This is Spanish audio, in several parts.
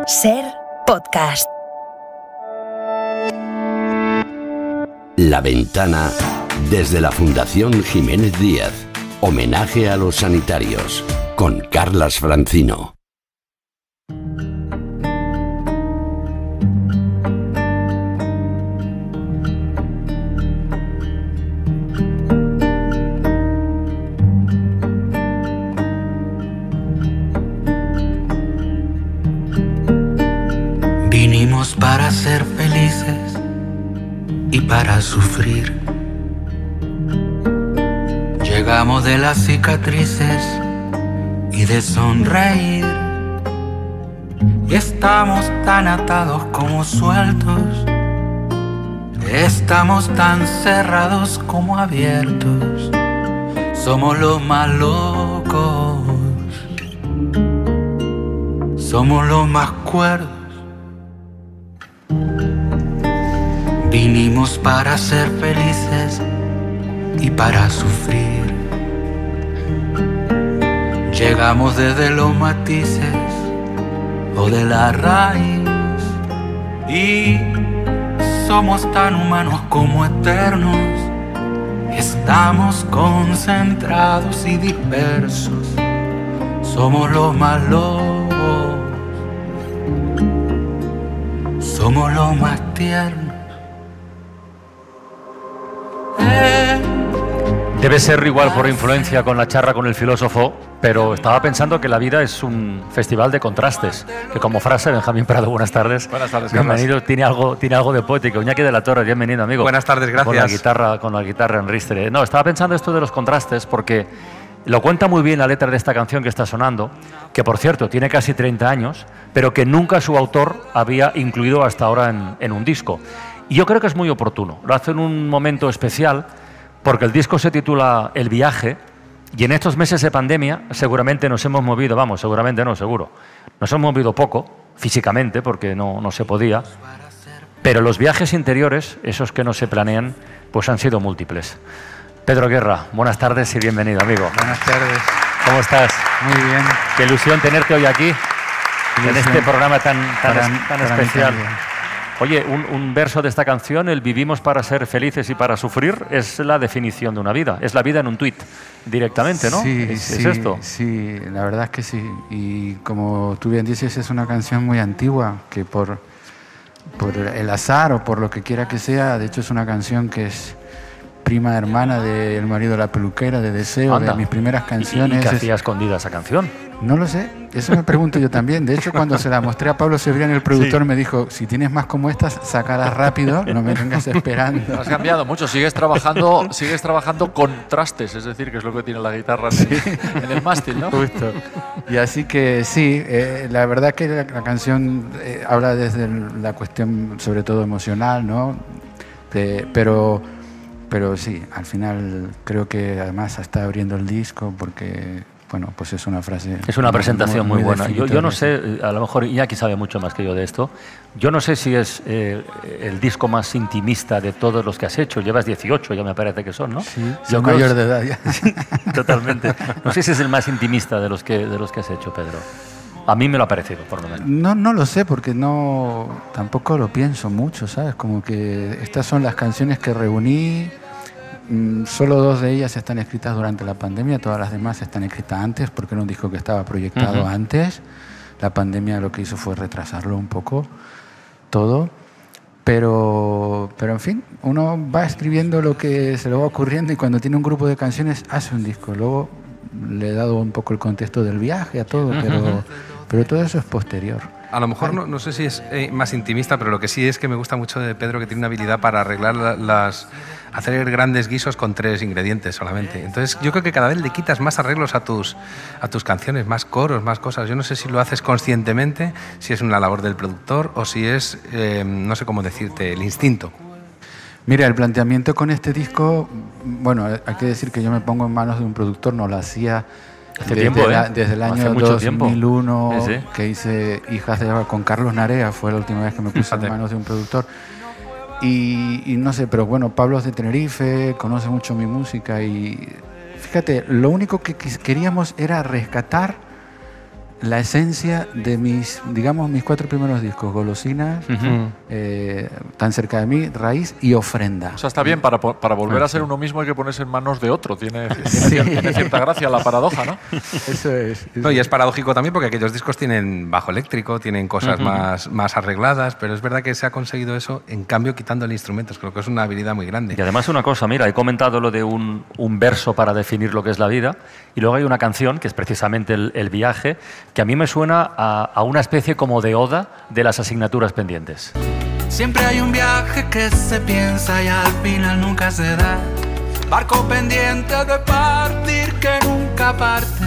Ser Podcast. La Ventana desde la Fundación Jiménez Díaz. Homenaje a los sanitarios con Carlas Francino. Vinimos para ser felices y para sufrir. Llegamos de las cicatrices y de sonreír. Y estamos tan atados como sueltos. Estamos tan cerrados como abiertos. Somos los más locos. Somos los más cuerdos. Vinimos para ser felices y para sufrir. Llegamos desde los matices o de la raíz y somos tan humanos como eternos. Estamos concentrados y dispersos. Somos los más lobos. Somos los más tiernos. Debe ser igual por influencia con la charla con el filósofo, pero estaba pensando que la vida es un festival de contrastes, que como frase, Benjamín Prado, buenas tardes. Buenas tardes, bienvenido, tiene algo de poético. Iñaki de la Torre, bienvenido, amigo. Buenas tardes, gracias. Con la guitarra en ristre. No, estaba pensando esto de los contrastes porque lo cuenta muy bien la letra de esta canción que está sonando, que por cierto tiene casi 30 años, pero que nunca su autor había incluido hasta ahora en un disco. Y yo creo que es muy oportuno. Lo hace en un momento especial porque el disco se titula El viaje y en estos meses de pandemia seguramente nos hemos movido, seguramente no, seguro. Nos hemos movido poco, físicamente, porque no se podía, pero los viajes interiores, esos que no se planean, pues han sido múltiples. Pedro Guerra, buenas tardes y bienvenido, amigo. Buenas tardes. ¿Cómo estás? Muy bien. Qué ilusión tenerte hoy aquí, en este programa tan especial. Oye, un verso de esta canción, el vivimos para ser felices y para sufrir, es la definición de una vida. Es la vida en un tuit, directamente, ¿no? Sí, ¿Es esto? Sí, la verdad es que sí. Y como tú bien dices, es una canción muy antigua, que por el azar o por lo que quiera que sea, de hecho es una canción que es prima hermana del marido de la peluquera, de Deseo, Anda. de mis primeras canciones. ¿Y qué hacía escondida esa canción? No lo sé, eso me pregunto yo también. De hecho, cuando se la mostré a Pablo Cebrián, el productor, me dijo, si tienes más como estas, sácalas rápido, no me vengas esperando. Has cambiado mucho, sigues trabajando con trastes, es decir, que es lo que tiene la guitarra en el mástil, ¿no? Justo. Y así que sí, la verdad que la canción habla desde la cuestión sobre todo emocional, ¿no? Pero sí, al final creo que además está abriendo el disco porque... Bueno, pues es una frase... Es una presentación muy buena. Yo no sé, sí. a lo mejor Iñaki sabe mucho más que yo de esto. Yo no sé si es el disco más intimista de todos los que has hecho. Llevas 18, ya me parece que son, ¿no? Sí, soy mayor de edad ya. Totalmente. No sé si es el más intimista de los que has hecho, Pedro. A mí me lo ha parecido, por lo menos. No lo sé, porque tampoco lo pienso mucho, ¿sabes? Como que estas son las canciones que reuní... Solo 2 de ellas están escritas durante la pandemia, todas las demás están escritas antes, porque era un disco que estaba proyectado antes. La pandemia lo que hizo fue retrasarlo un poco todo, pero en fin, uno va escribiendo lo que se le va ocurriendo y cuando tiene un grupo de canciones hace un disco. Luego le he dado un poco el contexto del viaje a todo, pero todo eso es posterior. A lo mejor no sé si es más intimista, pero lo que sí es que me gusta mucho de Pedro, que tiene una habilidad para arreglar hacer grandes guisos con 3 ingredientes solamente. Entonces yo creo que cada vez le quitas más arreglos a tus canciones, más coros, más cosas. Yo no sé si lo haces conscientemente, si es una labor del productor o si es, no sé cómo decirte, el instinto. Mira, el planteamiento con este disco, bueno, hay que decir que yo me pongo en manos de un productor, no lo hacía... Desde el año 2001 ¿sí? Que hice Hijas de Eva con Carlos Narea, fue la última vez que me puse en manos de un productor. Y no sé, pero bueno, Pablo es de Tenerife, conoce mucho mi música y fíjate, lo único que queríamos era rescatar la esencia de mis 4 primeros discos, Golosinas, Tan cerca de mí, Raíz y Ofrenda. O sea, está bien, para volver a ser uno mismo hay que ponerse en manos de otro. Tiene cierta gracia la paradoja, ¿no? Eso es. No, y es paradójico también porque aquellos discos tienen bajo eléctrico, tienen cosas más arregladas, pero es verdad que se ha conseguido eso, en cambio, quitándole instrumentos. Creo que es una habilidad muy grande. Y además una cosa, mira, he comentado lo de un verso para definir lo que es la vida, y luego hay una canción, que es precisamente el viaje, que a mí me suena a una especie como de oda de las asignaturas pendientes. Siempre hay un viaje que se piensa y al final nunca se da. Barco pendiente de partir que nunca parte.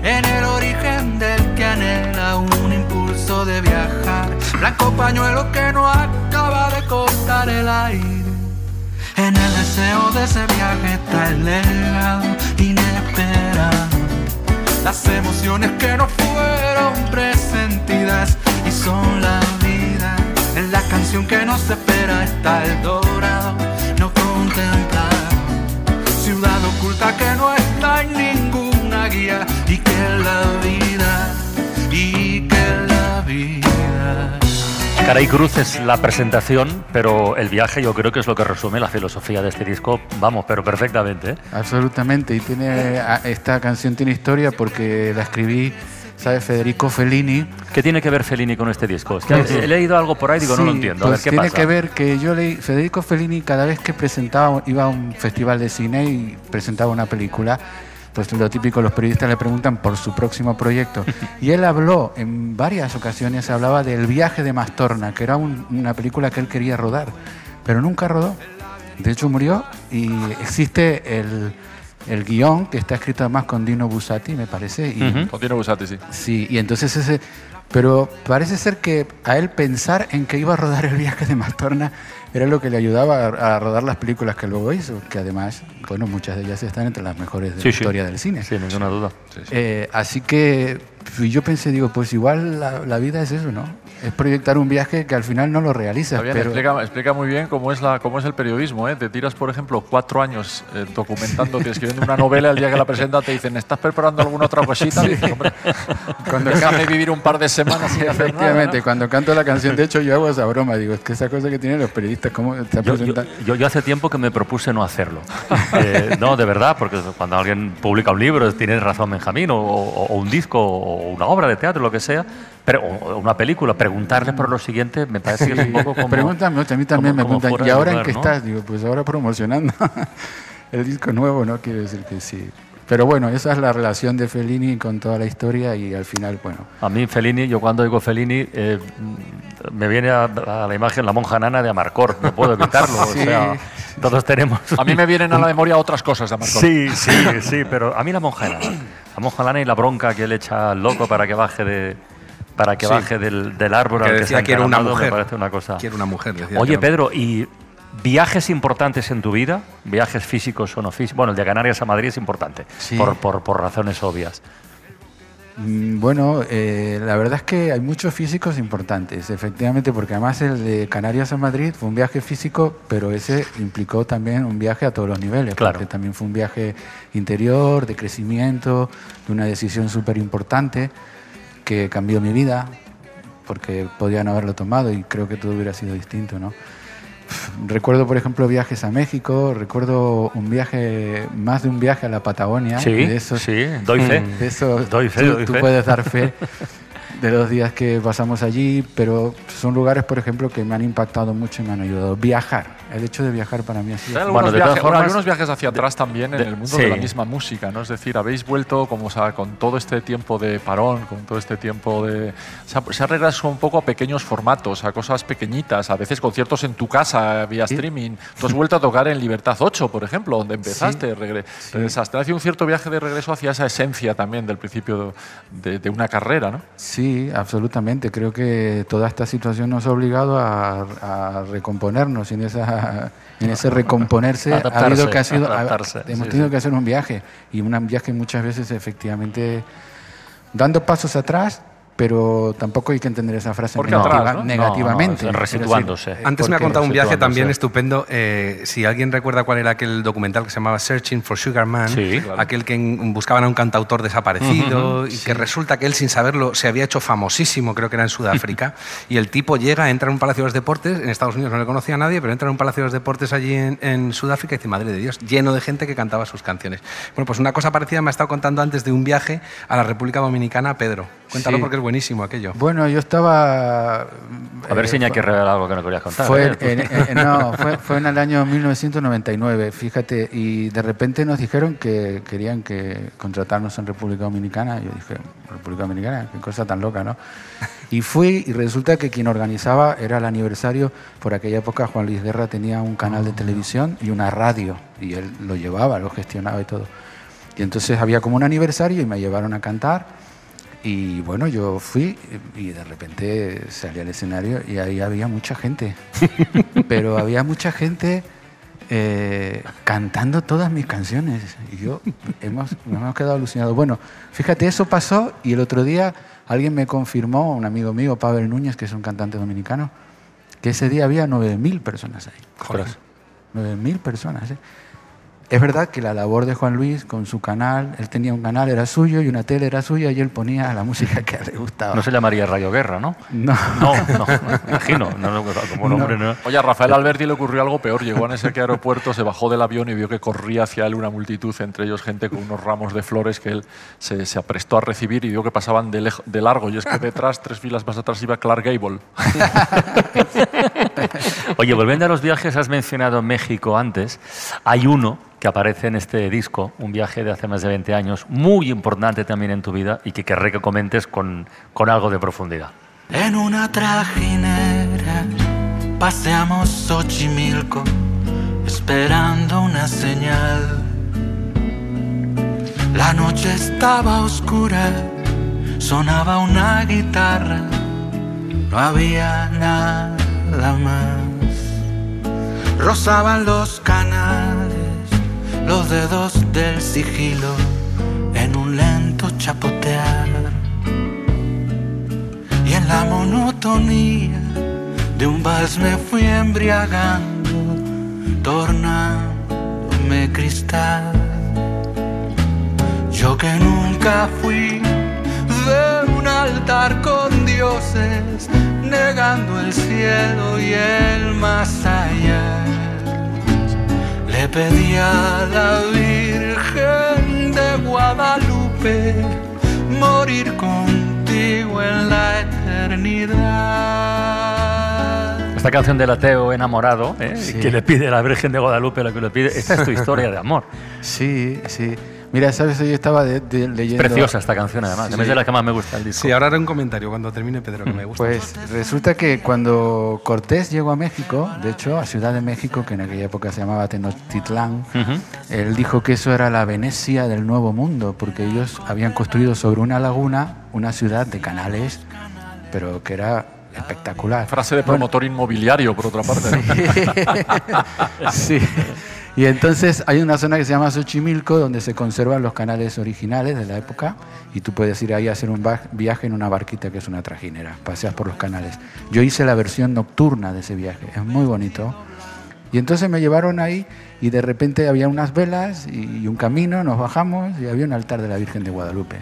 En el origen del que anhela un impulso de viajar. Blanco pañuelo que no acaba de cortar el aire. En el deseo de ese viaje está el legado inesperado. Las emociones que no fueron presentidas y son la vida. En la canción que nos espera está el dorado no contemplado. Ciudad oculta que no está en ninguna guía y que es la vida, y que es la vida. Caray Cruz es la presentación, pero el viaje yo creo que es lo que resume la filosofía de este disco, vamos, pero perfectamente, ¿eh? Absolutamente, y esta canción tiene historia porque la escribí, ¿sabes? Federico Fellini. ¿Qué tiene que ver Fellini con este disco? Es que he leído algo por ahí, digo, no lo entiendo, a ver qué tiene pasa. Que ver que yo leí, Federico Fellini cada vez que iba a un festival de cine y presentaba una película, pues lo típico, los periodistas le preguntan por su próximo proyecto. Y él habló, en varias ocasiones, hablaba del Viaje de Mastorna, que era una película que él quería rodar, pero nunca rodó. De hecho murió, y existe el guión, que está escrito además con Dino Buzzati, me parece. Y, Con Dino Buzzati, sí. Sí, y entonces pero parece ser que a él pensar en que iba a rodar el Viaje de Mastorna era lo que le ayudaba a rodar las películas que luego hizo, que además, bueno, muchas de ellas están entre las mejores de la historia del cine. Sí, ninguna duda. Así que yo pensé, digo, pues igual la vida es eso, ¿no? Es proyectar un viaje que al final no lo realizas. Bien, pero... explica muy bien cómo es el periodismo, ¿eh? Te tiras, por ejemplo, 4 años documentándote, escribiendo una novela, el día que la presentas te dicen, ¿estás preparando alguna otra cosita? Dices, hombre, déjame vivir un par de semanas sin hacer nada, Efectivamente, ¿no? cuando canto la canción, de hecho yo hago esa broma, digo, es que esa cosa que tienen los periodistas, ¿cómo te presentan? Yo hace tiempo que me propuse no hacerlo. No, de verdad, porque cuando alguien publica un libro, tienes razón Benjamín, o un disco, o una obra de teatro, lo que sea, o una película, preguntarle por lo siguiente me parece que es un poco como... Pregúntame, a mí también me preguntan, ¿y ahora en qué ¿no? estás? Digo, pues ahora promocionando el disco nuevo, ¿no? Quiero decir que sí. Pero bueno, esa es la relación de Fellini con toda la historia y al final, bueno... A mí Fellini, yo cuando digo Fellini, me viene a la imagen la monja nana de Amarcord, no puedo evitarlo, Sí. o sea, todos tenemos... A mí me vienen a la memoria otras cosas de Amarcord. Sí, pero a mí la monja nana y la bronca que él echa al loco para que baje del árbol Que al que decía se ha quiero una encaramado, mujer. me parece una cosa... Quiero una mujer, decía. Oye, Pedro, ¿y viajes importantes en tu vida? ¿Viajes físicos o no físicos? Bueno, el de Canarias a Madrid es importante, Sí. por razones obvias. Bueno, la verdad es que hay muchos físicos importantes, efectivamente, porque además el de Canarias a Madrid fue un viaje físico, pero ese implicó también un viaje a todos los niveles, Claro. porque también fue un viaje interior, de crecimiento, de una decisión súper importante que cambió mi vida, porque podía no haberlo tomado y creo que todo hubiera sido distinto, ¿no? Recuerdo, por ejemplo, viajes a México, recuerdo más de un viaje a la Patagonia. Sí, de esos, sí, doy fe. de eso, Doy fe. tú puedes dar fe de los días que pasamos allí, pero son lugares, por ejemplo, que me han impactado mucho y me han ayudado. Viajar, el hecho de viajar para mí ha sido... Hay Bueno, de todas formas, algunos viajes hacia atrás también en el mundo sí. de la misma música, ¿no? Es decir, habéis vuelto como, o sea, con todo este tiempo de parón, con todo este tiempo de... Se ha regresado un poco a pequeños formatos, a cosas pequeñitas, a veces conciertos en tu casa vía streaming. Tú has vuelto a tocar en Libertad 8, por ejemplo, donde empezaste, regresaste. Ha sido un cierto viaje de regreso hacia esa esencia también del principio de una carrera, ¿no? Sí, absolutamente. Creo que toda esta situación nos ha obligado a recomponernos y en ese recomponerse hemos tenido que hacer un viaje y un viaje muchas veces efectivamente dando pasos atrás pero tampoco hay que entender esa frase negativamente. No, resituándose. Antes me ha contado un viaje también estupendo. Si alguien recuerda cuál era aquel documental que se llamaba Searching for Sugar Man, aquel que buscaban a un cantautor desaparecido y que resulta que él, sin saberlo, se había hecho famosísimo, creo que era en Sudáfrica, y el tipo llega, entra en un palacio de los deportes, en Estados Unidos no le conocía a nadie, pero entra en un palacio de los deportes allí en Sudáfrica y dice, madre de Dios, lleno de gente que cantaba sus canciones. Bueno, pues una cosa parecida me ha estado contando antes de un viaje a la República Dominicana, Pedro. Cuéntalo porque es buenísimo aquello. Bueno, yo estaba... A ver si hay que revelar algo que no querías contar. Fue en el año 1999, fíjate, y de repente nos dijeron que querían contratarnos en República Dominicana. Yo dije, República Dominicana, qué cosa tan loca, ¿no? Y fui, y resulta que quien organizaba era el aniversario. Por aquella época Juan Luis Guerra tenía un canal de televisión y una radio, y él lo llevaba, lo gestionaba y todo. Y entonces había como un aniversario y me llevaron a cantar. Y bueno, yo fui y de repente salí al escenario y ahí había mucha gente. Pero había mucha gente cantando todas mis canciones. Y nos hemos quedado alucinados. Bueno, fíjate, eso pasó y el otro día alguien me confirmó, un amigo mío, Pavel Núñez, que es un cantante dominicano, que ese día había 9.000 personas ahí. Joder. 9.000 personas, ¿eh? Es verdad que la labor de Juan Luis con su canal, él tenía un canal, era suyo, y una tele era suya, y él ponía la música que a él le gustaba. No se llamaría Radio Guerra, ¿no? No, imagino. Como nombre, no. Oye, a Rafael Alberti le ocurrió algo peor. Llegó en ese aeropuerto, se bajó del avión y vio que corría hacia él una multitud, entre ellos gente con unos ramos de flores que él se aprestó a recibir y vio que pasaban de largo. Y es que detrás, 3 filas más atrás, iba Clark Gable. Oye, volviendo a los viajes, has mencionado México antes. Hay uno que aparece en este disco, un viaje de hace más de 20 años, muy importante también en tu vida y que querré que comentes con algo de profundidad. En una trajinera paseamos Xochimilco esperando una señal. La noche estaba oscura, sonaba una guitarra, no había nada más. Rozaban los canales los dedos del sigilo en un lento chapotear, y en la monotonía de un vals me fui embriagando, tornándome cristal. Yo que nunca fui de un altar con dioses, negando el cielo y el más allá, le pedí a la Virgen de Guadalupe morir contigo en la eternidad. Esta canción del ateo enamorado, Sí. que le pide a la Virgen de Guadalupe lo que le pide, esta es tu historia de amor. Sí. Mira, ¿sabes? Yo estaba leyendo... Es preciosa esta canción, además. Sí. Es de las que más me gusta el disco. Sí, ahora haré un comentario cuando termine, Pedro, que me gusta. Pues resulta que cuando Cortés llegó a México, de hecho a Ciudad de México, que en aquella época se llamaba Tenochtitlán, él dijo que eso era la Venecia del Nuevo Mundo, porque ellos habían construido sobre una laguna una ciudad de canales, pero que era espectacular. Frase de promotor inmobiliario, por otra parte, ¿no? Sí. Y entonces hay una zona que se llama Xochimilco, donde se conservan los canales originales de la época, y tú puedes ir ahí a hacer un viaje en una barquita que es una trajinera, paseas por los canales. Yo hice la versión nocturna de ese viaje, es muy bonito. Y entonces me llevaron ahí y de repente había unas velas y un camino, nos bajamos y había un altar de la Virgen de Guadalupe.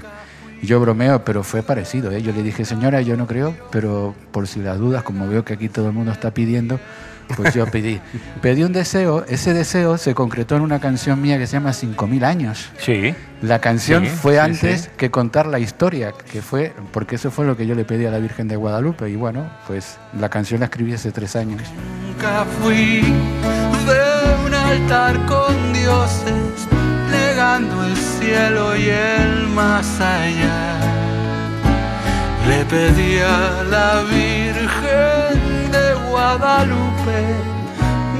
Y yo bromeo, pero fue parecido, ¿eh? Yo le dije, señora, yo no creo, pero por si las dudas, como veo que aquí todo el mundo está pidiendo, pues yo pedí un deseo. Ese deseo se concretó en una canción mía que se llama 5000 años. Sí. La canción fue antes que contar la historia, que fue porque eso fue lo que yo le pedí a la Virgen de Guadalupe. Y bueno, pues la canción la escribí hace 3 años. Nunca fui de un altar con dioses, negando el cielo y el más allá. Le pedí a la Virgen de Guadalupe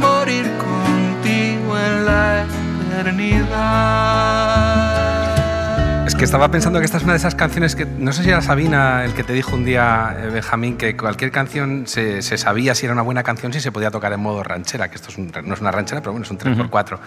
morir contigo en la eternidad. Es Que estaba pensando que esta es una de esas canciones que, no sé si era Sabina el que te dijo un día, Benjamín, que cualquier canción se sabía si era una buena canción si se podía tocar en modo ranchera, que esto no es una ranchera, pero bueno, es un 3x4.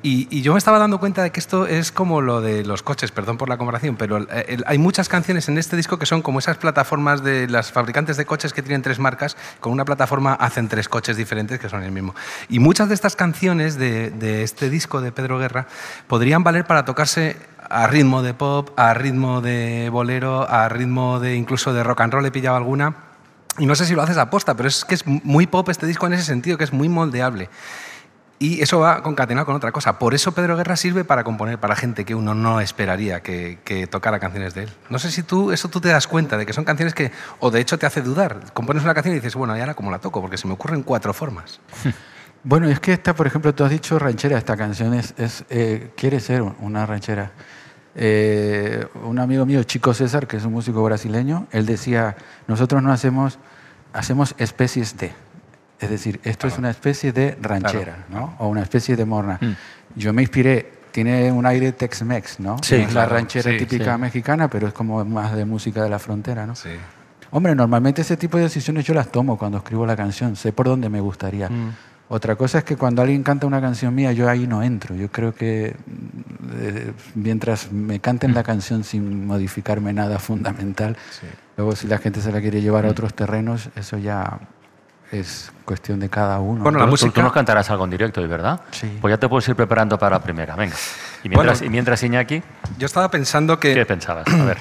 Y yo me estaba dando cuenta de que esto es como lo de los coches, perdón por la comparación, pero hay muchas canciones en este disco que son como esas plataformas de las fabricantes de coches que tienen 3 marcas, con una plataforma hacen 3 coches diferentes que son el mismo. Y muchas de estas canciones de este disco de Pedro Guerra podrían valer para tocarse a ritmo de pop, a ritmo de bolero, a ritmo de incluso de rock and roll, he pillado alguna. Y no sé si lo haces a posta, pero es que es muy pop este disco en ese sentido, que es muy moldeable. Y eso va concatenado con otra cosa. Por eso Pedro Guerra sirve para componer para gente que uno no esperaría que tocara canciones de él. No sé si tú te das cuenta de que son canciones que, o de hecho te hace dudar. Compones una canción y dices, bueno, ¿y ahora cómo la toco? Porque se me ocurren 4 formas. Bueno, es que esta, por ejemplo, tú has dicho ranchera, esta canción quiere ser una ranchera. Un amigo mío, Chico César, que es un músico brasileño, él decía, nosotros no hacemos especies de. Es decir, esto es una especie de ranchera, ¿no? O una especie de morna. Yo me inspiré, tiene un aire Tex-Mex, ¿no? Sí, es la claro, ranchera típica mexicana, pero es como más de música de la frontera, ¿no? Sí. Hombre, normalmente ese tipo de decisiones yo las tomo cuando escribo la canción, sé por dónde me gustaría. Otra cosa es que cuando alguien canta una canción mía, yo ahí no entro. Yo creo que mientras me canten la canción sin modificarme nada fundamental, luego si la gente se la quiere llevar a otros terrenos, eso ya es cuestión de cada uno. Bueno, la música... Tú nos cantarás algo en directo, ¿verdad? Sí. Pues ya te puedes ir preparando para la primera, venga. Y mientras Iñaki, Yo estaba pensando que... ¿qué pensabas? A ver.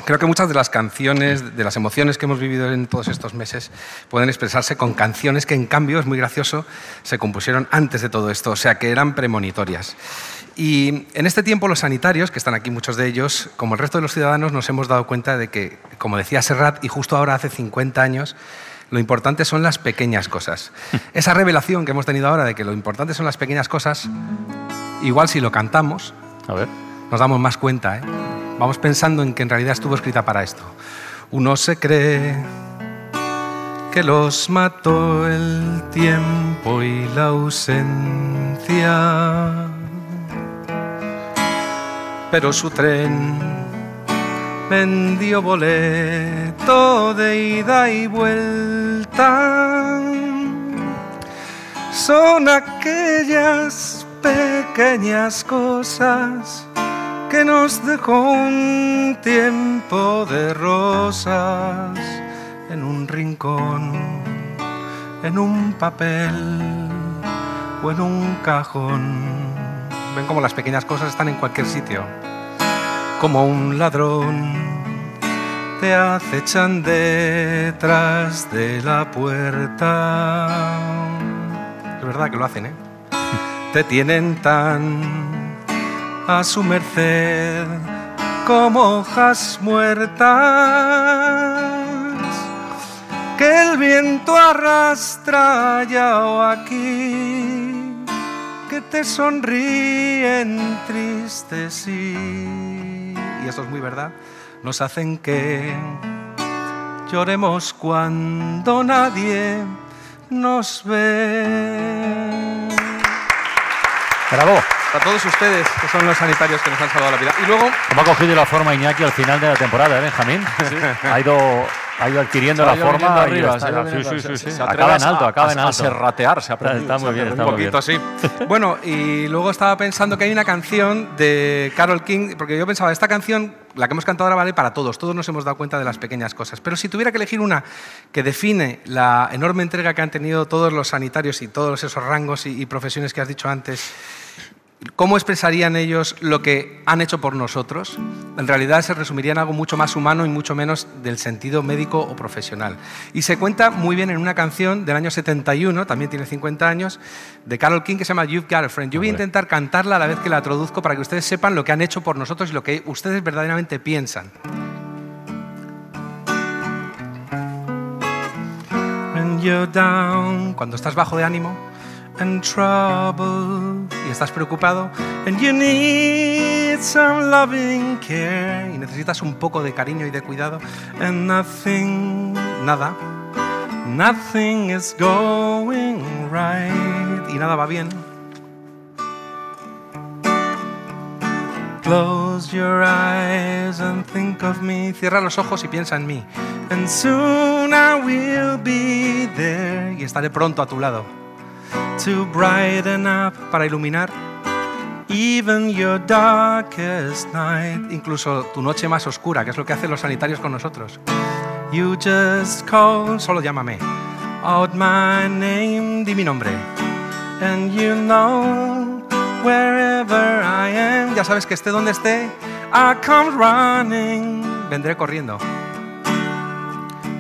Creo que muchas de las canciones, de las emociones que hemos vivido en todos estos meses, pueden expresarse con canciones que, en cambio, es muy gracioso, se compusieron antes de todo esto, o sea, que eran premonitorias. Y en este tiempo los sanitarios, que están aquí muchos de ellos, como el resto de los ciudadanos, nos hemos dado cuenta de que, como decía Serrat, y justo ahora hace 50 años, lo importante son las pequeñas cosas. Esa revelación que hemos tenido ahora de que lo importante son las pequeñas cosas, igual si lo cantamos, A ver. nos damos más cuenta, ¿eh? Vamos pensando en que en realidad estuvo escrita para esto. Uno se cree que los mató el tiempo y la ausencia, pero su tren vendió boleto de ida y vuelta. Son aquellas pequeñas cosas que nos dejó un tiempo de rosas en un rincón, en un papel o en un cajón. Ven cómo las pequeñas cosas están en cualquier sitio. Como un ladrón te acechan detrás de la puerta. Es verdad que lo hacen, ¿eh? Te tienen tan a su merced como hojas muertas que el viento arrastra ya o aquí, que te sonríen tristes y esto es muy verdad, nos hacen que lloremos cuando nadie nos ve. ¡Bravo! A todos ustedes, que son los sanitarios que nos han salvado la vida. Y luego... ¿Cómo ha cogido la forma Iñaki al final de la temporada, Benjamín? Sí. Ha ido adquiriendo la forma arriba. Sí. Acaba en alto. A serratear, se aprende. Está muy bien, un poquito así. Bueno, y luego estaba pensando que hay una canción de Carole King, porque yo pensaba, esta canción, la que hemos cantado ahora, vale para todos nos hemos dado cuenta de las pequeñas cosas, pero si tuviera que elegir una que define la enorme entrega que han tenido todos los sanitarios y todos esos rangos y profesiones que has dicho antes, ¿cómo expresarían ellos lo que han hecho por nosotros? En realidad se resumiría en algo mucho más humano y mucho menos del sentido médico o profesional. Y se cuenta muy bien en una canción del año 71, también tiene 50 años, de Carole King, que se llama You've Got a Friend. Yo voy a intentar cantarla a la vez que la traduzco para que ustedes sepan lo que han hecho por nosotros y lo que ustedes verdaderamente piensan. When you're down, cuando estás bajo de ánimo, and trouble, y estás preocupado, and you need some loving care, y necesitas un poco de cariño y de cuidado, and nothing is going right, y nada va bien. Close your eyes and think of me. Cierra los ojos y piensa en mí. And soon I will be there. Y estaré pronto a tu lado. To brighten up, para iluminar. Even your darkest night. Incluso tu noche más oscura, que es lo que hacen los sanitarios con nosotros. You just call, solo llámame. Out my name, di mi nombre. And you know, wherever I am, ya sabes que esté donde esté, I come running, vendré corriendo.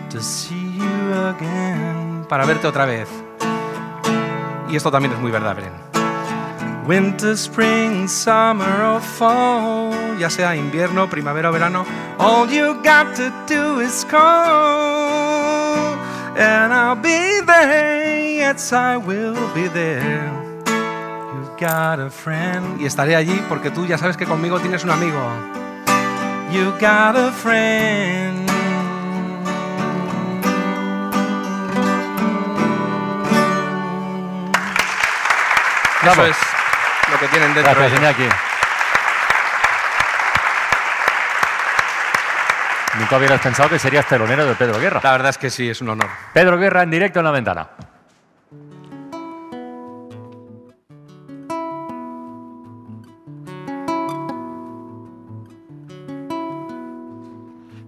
To see you again, para verte otra vez. Y esto también es muy verdad, Belén. Winter, spring, summer or fall, ya sea invierno, primavera o verano, all you got to do is call, and I'll be there, yes I will be there. You've got a friend, y estaré allí porque tú ya sabes que conmigo tienes un amigo. You got a friend. Eso es lo que tienen dentro. Gracias, Iñaki. Nunca hubieras pensado que serías telonero de Pedro Guerra. La verdad es que sí, es un honor. Pedro Guerra en directo en La Ventana.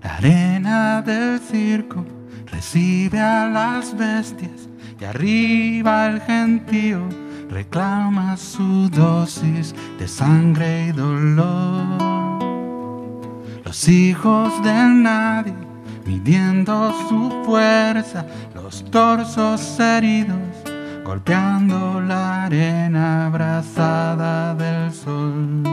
La arena del circo recibe a las bestias y arriba el gentío reclama su dosis de sangre y dolor. Los hijos de nadie midiendo su fuerza, los torsos heridos golpeando la arena abrazada del sol.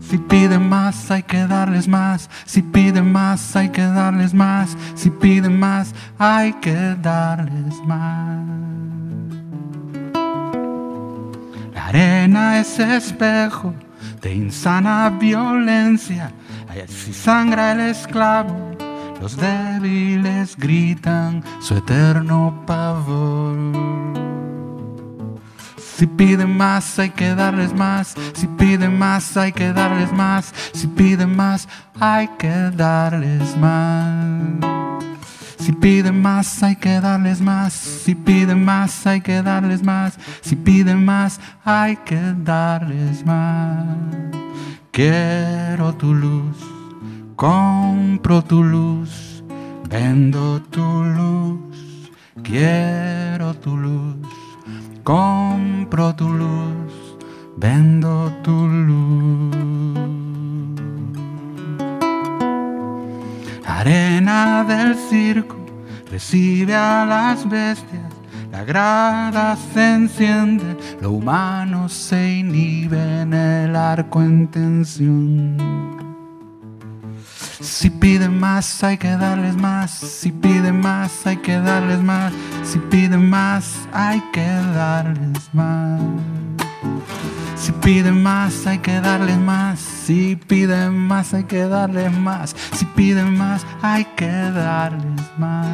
Si piden más hay que darles más, si piden más hay que darles más, si piden más hay que darles más. La arena es espejo de insana violencia, así sangra el esclavo, los débiles gritan su eterno pavor. Si piden más hay que darles más, si piden más hay que darles más, si piden más hay que darles más. Si piden más hay que darles más, si piden más hay que darles más, si piden más hay que darles más. Quiero tu luz, compro tu luz, vendo tu luz. Quiero tu luz, compro tu luz, vendo tu luz. Arena del circo recibe a las bestias, la grada se enciende, lo humano se inhibe en el arco en tensión. Si piden más hay que darles más, si piden más hay que darles más, si piden más hay que darles más. Si piden más hay que darles más, si piden más hay que darles más, si piden más hay que darles más.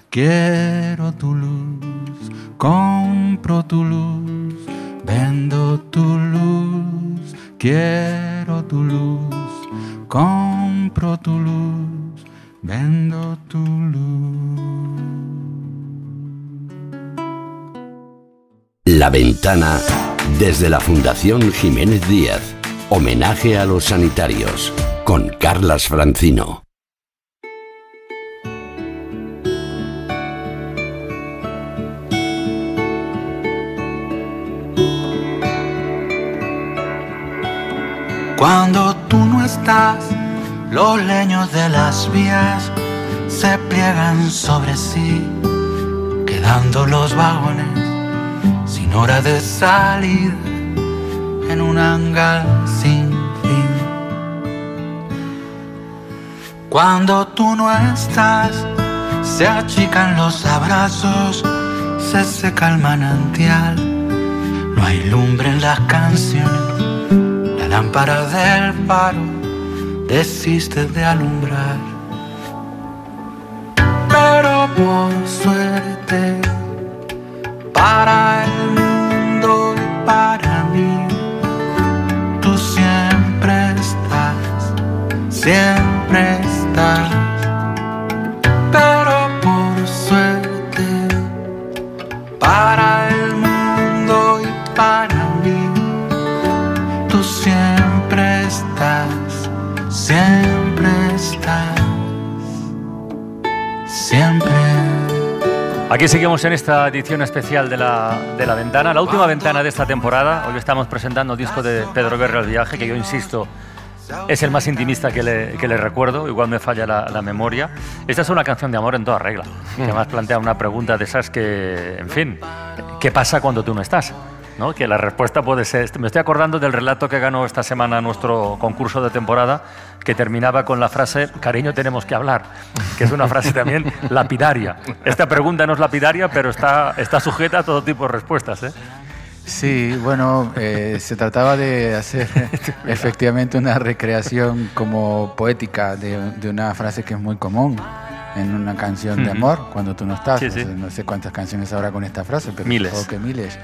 Quiero tu luz, compro tu luz, vendo tu luz. Quiero tu luz, compro tu luz, vendo tu luz. La Ventana desde la Fundación Jiménez Díaz. Homenaje a los sanitarios con Carlas Francino. Cuando tú no estás, los leños de las vías se pliegan sobre sí, quedando los vagones sin hora de salida en un hangar sin fin. Cuando tú no estás, se achican los abrazos, se seca el manantial, no hay lumbre en las canciones, la lámpara del faro desiste de alumbrar. Pero por suerte, para el mundo y para mí, siempre estás, siempre estás. Pero por suerte, para el mundo y para mí, tú siempre estás, siempre estás, siempre. Aquí seguimos en esta edición especial de la Ventana, la última ventana de esta temporada. Hoy estamos presentando el disco de Pedro Guerra, El Viaje, que yo insisto, es el más intimista que le recuerdo, igual me falla la memoria. Esta es una canción de amor en toda regla, que además plantea una pregunta de esas que, en fin, ¿qué pasa cuando tú no estás? ¿No? Que la respuesta puede ser... Me estoy acordando del relato que ganó esta semana nuestro concurso de temporada, que terminaba con la frase cariño, tenemos que hablar, que es una frase también lapidaria. Esta pregunta no es lapidaria, pero está sujeta a todo tipo de respuestas, ¿eh? Sí, bueno, se trataba de hacer efectivamente una recreación como poética de una frase que es muy común en una canción de amor, cuando tú no estás. Sí, sí. No sé cuántas canciones habrá con esta frase, pero miles. supongo que miles.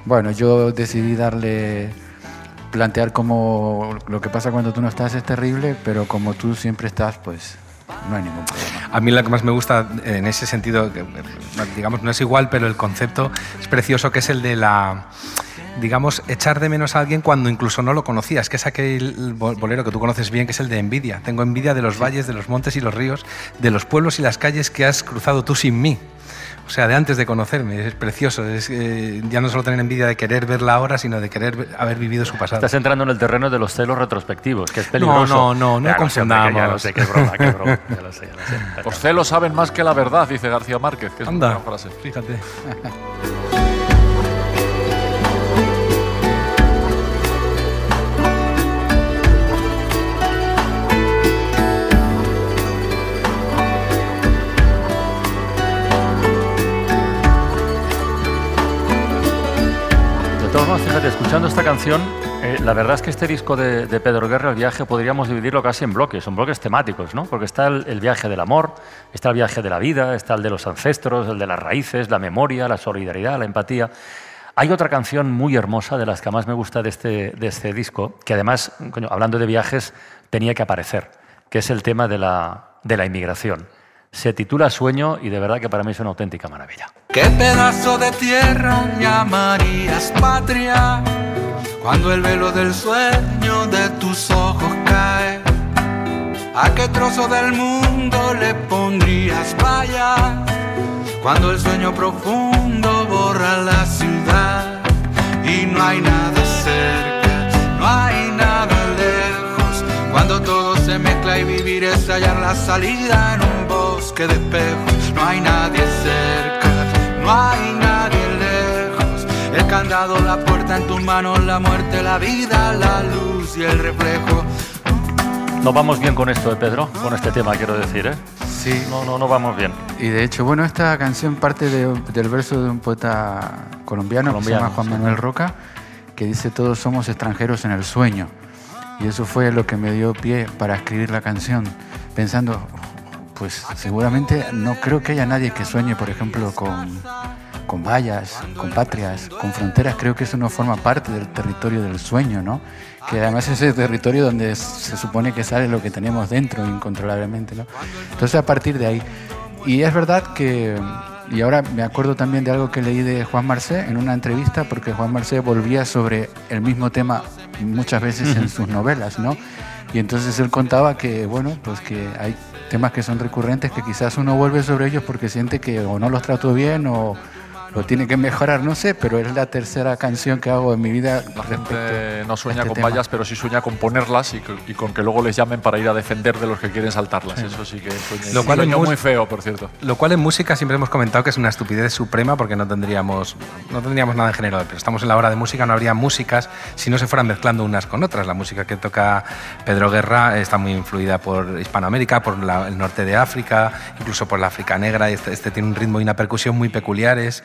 Bueno, yo decidí plantear como lo que pasa cuando tú no estás es terrible, pero como tú siempre estás, pues no hay ningún problema. A mí lo que más me gusta en ese sentido, digamos, no es igual, pero el concepto es precioso, que es el de digamos, echar de menos a alguien cuando incluso no lo conocías, que es aquel bolero que tú conoces bien, que es el de envidia. Tengo envidia de los valles, de los montes y los ríos, de los pueblos y las calles que has cruzado tú sin mí. O sea, de antes de conocerme, es precioso. Es ya no solo tener envidia de querer verla ahora, sino de querer haber vivido su pasado. Estás entrando en el terreno de los celos retrospectivos, que es peligroso. No confundamos. Ya lo sé, que es broma, ya lo sé. Los celos saben más que la verdad, dice García Márquez, que es una gran frase. Fíjate. Fíjate, escuchando esta canción, la verdad es que este disco de Pedro Guerra, El Viaje, podríamos dividirlo casi en bloques, son bloques temáticos, ¿no? Porque está el viaje del amor, está el viaje de la vida, está el de los ancestros, el de las raíces, la memoria, la solidaridad, la empatía. Hay otra canción muy hermosa, de las que más me gusta de este disco, que además, hablando de viajes, tenía que aparecer, que es el tema de la inmigración. Se titula Sueño y de verdad que para mí es una auténtica maravilla. ¿Qué pedazo de tierra llamarías patria cuando el velo del sueño de tus ojos cae? ¿A qué trozo del mundo le pondrías valla cuando el sueño profundo borra la ciudad? Y no hay nada cerca, no hay nada lejos, cuando todo se mezcla y vivir es hallar la salida en un bosque de espejos. No hay nadie cerca, no hay nadie lejos, el candado, la puerta en tus manos, la muerte, la vida, la luz y el reflejo. No vamos bien con esto, Pedro, con este tema, quiero decir, ¿eh? Sí. No vamos bien. Y de hecho, bueno, esta canción parte del verso de un poeta colombiano que se llama Juan Manuel Roca, que dice: todos somos extranjeros en el sueño. Y eso fue lo que me dio pie para escribir la canción, pensando, pues seguramente no creo que haya nadie que sueñe, por ejemplo, con vallas, con patrias, con fronteras. Creo que eso no forma parte del territorio del sueño, ¿no? Que además es ese territorio donde se supone que sale lo que tenemos dentro incontrolablemente, ¿no? Entonces, a partir de ahí. Y es verdad que... Y ahora me acuerdo también de algo que leí de Juan Marsé en una entrevista, porque Juan Marsé volvía sobre el mismo tema muchas veces en sus novelas, ¿no? Y entonces él contaba que, bueno, pues que hay temas que son recurrentes, que quizás uno vuelve sobre ellos porque siente que o no los trató bien o lo tiene que mejorar, no sé, pero es la tercera canción que hago en mi vida. La gente no sueña con vallas, pero sí sueña con ponerlas y con que luego les llamen para ir a defender de los que quieren saltarlas. Sí. Eso sí que sueña. Lo cual es muy feo, por cierto. Lo cual en música siempre hemos comentado que es una estupidez suprema, porque no tendríamos nada en general, pero estamos en la hora de música, no habría músicas si no se fueran mezclando unas con otras. La música que toca Pedro Guerra está muy influida por Hispanoamérica, por el norte de África, incluso por la África negra. Este tiene un ritmo y una percusión muy peculiares.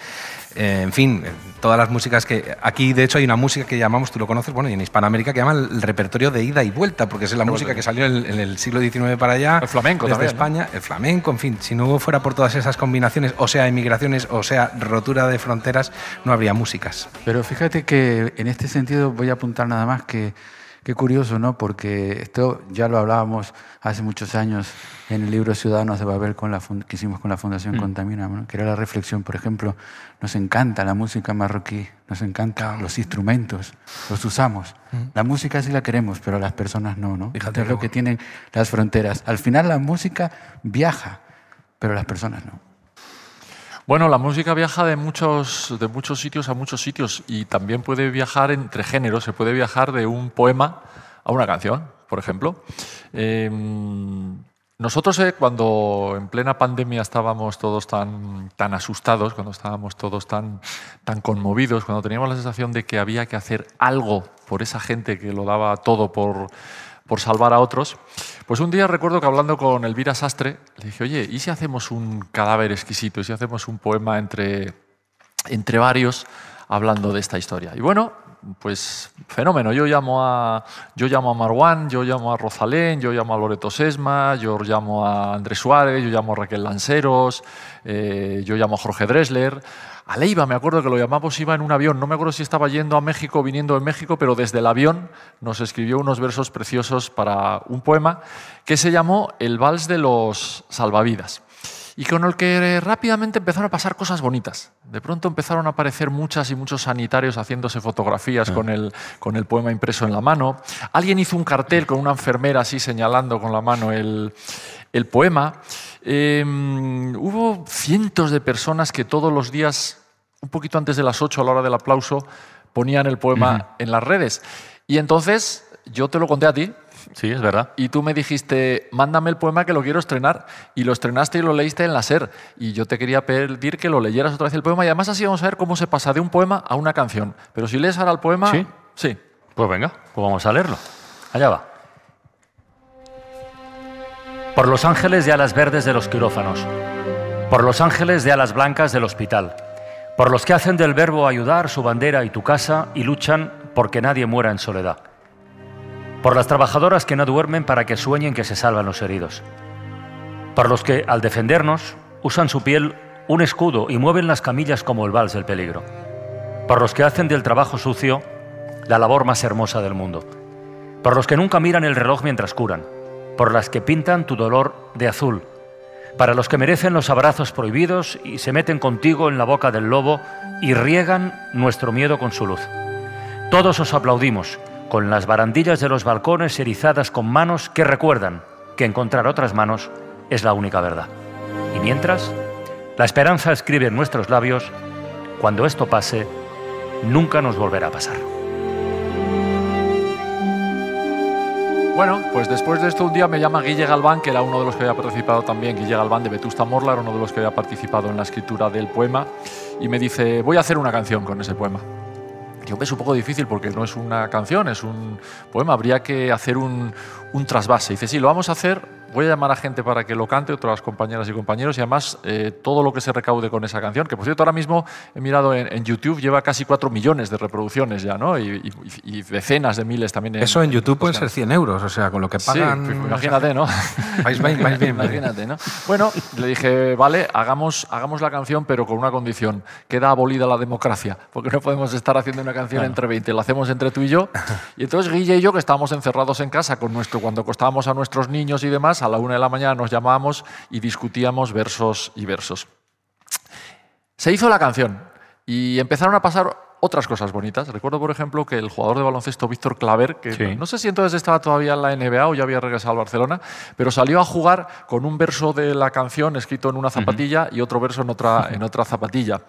En fin, todas las músicas que... Aquí, de hecho, hay una música que llamamos, tú lo conoces, bueno, y en Hispanoamérica, que llaman el repertorio de ida y vuelta, porque es la música que salió en el siglo XIX para allá. El flamenco desde también, España, ¿no? El flamenco, en fin, si no fuera por todas esas combinaciones, o sea, emigraciones, o sea, rotura de fronteras, no habría músicas. Pero fíjate que en este sentido voy a apuntar nada más que Qué curioso, ¿no? Porque esto ya lo hablábamos hace muchos años en el libro Ciudadanos de Babel que hicimos con la Fundación Contamina, ¿no? Que era la reflexión, por ejemplo, nos encanta la música marroquí, nos encantan los instrumentos, los usamos. La música sí la queremos, pero las personas no, ¿no? Fíjate es lo que tienen las fronteras. Al final la música viaja, pero las personas no. Bueno, la música viaja de muchos sitios a muchos sitios y también puede viajar entre géneros. Se puede viajar de un poema a una canción, por ejemplo. Nosotros, cuando en plena pandemia estábamos todos tan asustados, cuando estábamos todos tan conmovidos, cuando teníamos la sensación de que había que hacer algo por esa gente que lo daba todo por salvar a otros, pues un día recuerdo que hablando con Elvira Sastre, le dije, oye, ¿y si hacemos un cadáver exquisito? ¿Y si hacemos un poema entre varios hablando de esta historia? Y bueno, pues fenómeno. Yo llamo a Marwan, yo llamo a Rosalén, yo llamo a Loreto Sesma, yo llamo a Andrés Suárez, yo llamo a Raquel Lanceros, yo llamo a Jorge Drexler. A Leiva, me acuerdo que lo llamamos, iba en un avión, no me acuerdo si estaba yendo a México o viniendo de México, pero desde el avión nos escribió unos versos preciosos para un poema que se llamó El Vals de los Salvavidas y con el que rápidamente empezaron a pasar cosas bonitas. De pronto empezaron a aparecer muchas y muchos sanitarios haciéndose fotografías con el poema impreso en la mano. Alguien hizo un cartel con una enfermera así señalando con la mano el poema. Hubo cientos de personas que todos los días, un poquito antes de las 8 a la hora del aplauso, ponían el poema en las redes. Y entonces yo te lo conté a ti. Sí, es verdad. Y tú me dijiste, mándame el poema que lo quiero estrenar. Y lo estrenaste y lo leíste en la SER. Y yo te quería pedir que lo leyeras otra vez el poema. Y además así vamos a ver cómo se pasa de un poema a una canción. Pero si lees ahora el poema... ¿Sí? Sí. Pues venga, pues vamos a leerlo. Allá va. Por los ángeles de alas verdes de los quirófanos, por los ángeles de alas blancas del hospital, por los que hacen del verbo ayudar su bandera y tu casa y luchan porque nadie muera en soledad, por las trabajadoras que no duermen para que sueñen que se salvan los heridos, por los que, al defendernos, usan su piel un escudo y mueven las camillas como el vals del peligro, por los que hacen del trabajo sucio la labor más hermosa del mundo, por los que nunca miran el reloj mientras curan, por las que pintan tu dolor de azul, para los que merecen los abrazos prohibidos y se meten contigo en la boca del lobo y riegan nuestro miedo con su luz. Todos os aplaudimos, con las barandillas de los balcones erizadas con manos que recuerdan que encontrar otras manos es la única verdad. Y mientras, la esperanza escribe en nuestros labios, cuando esto pase, nunca nos volverá a pasar. Bueno, pues después de esto un día me llama Guille Galván, que era uno de los que había participado también, Guille Galván de Vetusta Morla, era uno de los que había participado en la escritura del poema, y me dice, voy a hacer una canción con ese poema. Yo es un poco difícil porque no es una canción, es un poema, habría que hacer un trasvase. Dice, sí, lo vamos a hacer, voy a llamar a gente para que lo cante, otras compañeras y compañeros, y además todo lo que se recaude con esa canción, que por cierto ahora mismo he mirado en YouTube, lleva casi 4 millones de reproducciones ya, ¿no? Y decenas de miles también. Eso en YouTube puede ser 100 euros, o sea, con lo que pagan... Sí, imagínate, ¿no? Vais bien. Imagínate, ¿no? Bueno, le dije, vale, hagamos la canción, pero con una condición, queda abolida la democracia, porque no podemos estar haciendo una canción entre 20, la hacemos entre tú y yo. Y entonces Guille y yo, que estábamos encerrados en casa cuando acostábamos a nuestros niños y demás, a la 1 de la mañana nos llamábamos y discutíamos versos y versos. Se hizo la canción y empezaron a pasar otras cosas bonitas. Recuerdo, por ejemplo, que el jugador de baloncesto Víctor Claver, que sí, no sé si entonces estaba todavía en la NBA o ya había regresado al Barcelona, pero salió a jugar con un verso de la canción escrito en una zapatilla y otro verso en otra zapatilla.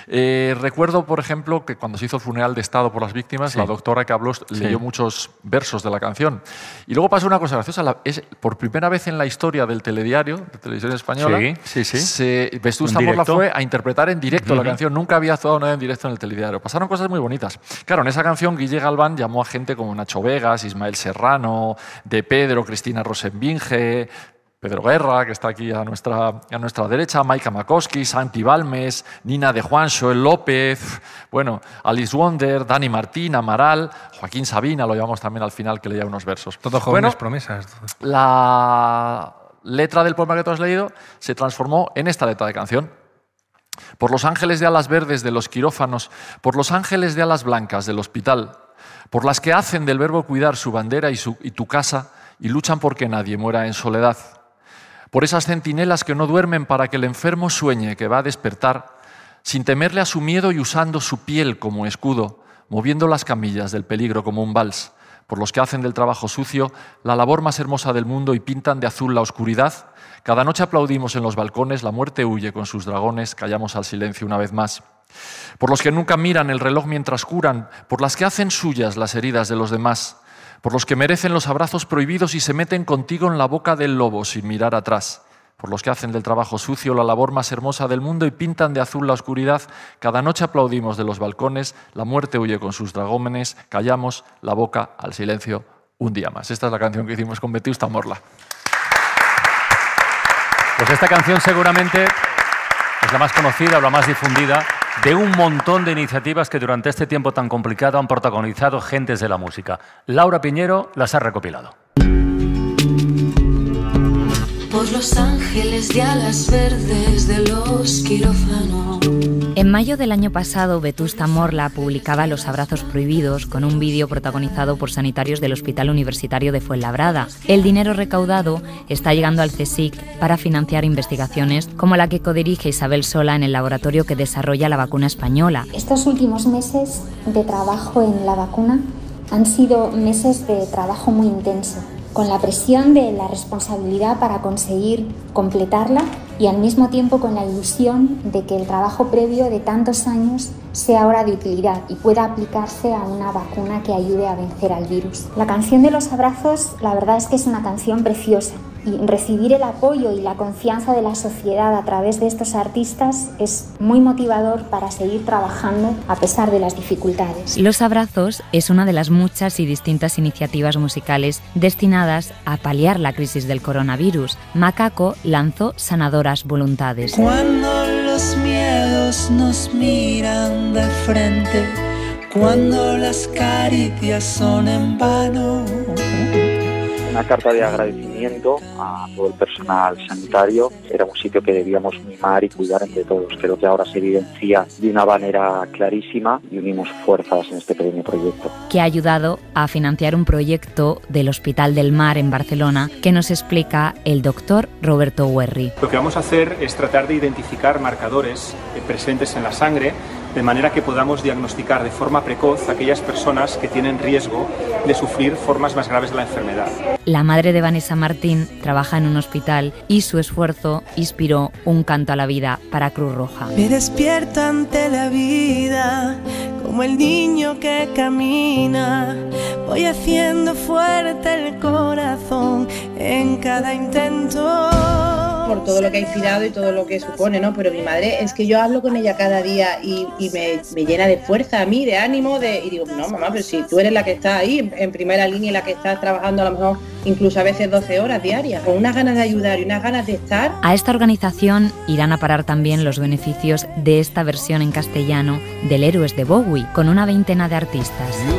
Recuerdo, por ejemplo, que cuando se hizo el funeral de Estado por las víctimas, la doctora que habló leyó muchos versos de la canción. Y luego pasó una cosa graciosa. Por primera vez en la historia del telediario, de Televisión Española, Vetusta Morla fue a interpretar en directo la canción. Nunca había actuado nada en directo en el telediario. Pasaron cosas muy bonitas. Claro, en esa canción Guille Galván llamó a gente como Nacho Vegas, Ismael Serrano, De Pedro, Cristina Rosenbinge, Pedro Guerra, que está aquí a nuestra derecha, Maika Makowski, Santi Balmes, Nina de Juan, Joel López, bueno, Alice Wonder, Dani Martín, Amaral, Joaquín Sabina, lo llevamos también al final, que leía unos versos. Todos jóvenes promesas. La letra del poema que tú has leído se transformó en esta letra de canción. Por los ángeles de alas verdes de los quirófanos, por los ángeles de alas blancas del hospital, por las que hacen del verbo cuidar su bandera y tu casa y luchan porque nadie muera en soledad, por esas centinelas que no duermen para que el enfermo sueñe que va a despertar, sin temerle a su miedo y usando su piel como escudo, moviendo las camillas del peligro como un vals, por los que hacen del trabajo sucio la labor más hermosa del mundo y pintan de azul la oscuridad. Cada noche aplaudimos en los balcones, la muerte huye con sus dragones, callamos al silencio una vez más. Por los que nunca miran el reloj mientras curan, por las que hacen suyas las heridas de los demás, por los que merecen los abrazos prohibidos y se meten contigo en la boca del lobo sin mirar atrás, por los que hacen del trabajo sucio la labor más hermosa del mundo y pintan de azul la oscuridad. Cada noche aplaudimos de los balcones, la muerte huye con sus dragones, callamos la boca al silencio un día más. Esta es la canción que hicimos con Vetusta Morla. Pues esta canción seguramente es la más conocida o la más difundida de un montón de iniciativas que durante este tiempo tan complicado han protagonizado gentes de la música. Laura Piñero las ha recopilado. Por los ángeles de alas verdes de los quirófanos. En mayo del año pasado, Vetusta Morla publicaba Los abrazos prohibidos con un vídeo protagonizado por sanitarios del Hospital Universitario de Fuenlabrada. El dinero recaudado está llegando al CSIC para financiar investigaciones como la que codirige Isabel Sola en el laboratorio que desarrolla la vacuna española. Estos últimos meses de trabajo en la vacuna han sido meses de trabajo muy intenso, con la presión de la responsabilidad para conseguir completarla y al mismo tiempo con la ilusión de que el trabajo previo de tantos años sea ahora de utilidad y pueda aplicarse a una vacuna que ayude a vencer al virus. La canción de los abrazos, la verdad es que es una canción preciosa y recibir el apoyo y la confianza de la sociedad a través de estos artistas es muy motivador para seguir trabajando a pesar de las dificultades. Los abrazos es una de las muchas y distintas iniciativas musicales destinadas a paliar la crisis del coronavirus. Macaco lanzó Sanadoras Voluntades. Cuando los miedos nos miran de frente, cuando las caricias son en vano. Una carta de agradecimiento a todo el personal sanitario. Era un sitio que debíamos mimar y cuidar entre todos. Creo que ahora se evidencia de una manera clarísima y unimos fuerzas en este pequeño proyecto. Que ha ayudado a financiar un proyecto del Hospital del Mar en Barcelona que nos explica el doctor Roberto Huerri. Lo que vamos a hacer es tratar de identificar marcadores presentes en la sangre de manera que podamos diagnosticar de forma precoz a aquellas personas que tienen riesgo de sufrir formas más graves de la enfermedad. La madre de Vanessa Martín trabaja en un hospital y su esfuerzo inspiró un canto a la vida para Cruz Roja. Me despierto ante la vida como el niño que camina. Voy haciendo fuerte el corazón en cada intento. Por todo lo que ha inspirado y todo lo que supone, ¿no? Pero mi madre, es que yo hablo con ella cada día y me llena de fuerza a mí, de ánimo, y digo, no, mamá, pero si tú eres la que está ahí en primera línea y la que está trabajando a lo mejor incluso a veces 12 horas diarias, con unas ganas de ayudar y unas ganas de estar. A esta organización irán a parar también los beneficios de esta versión en castellano del Héroes de Bowie, con una veintena de artistas. Yo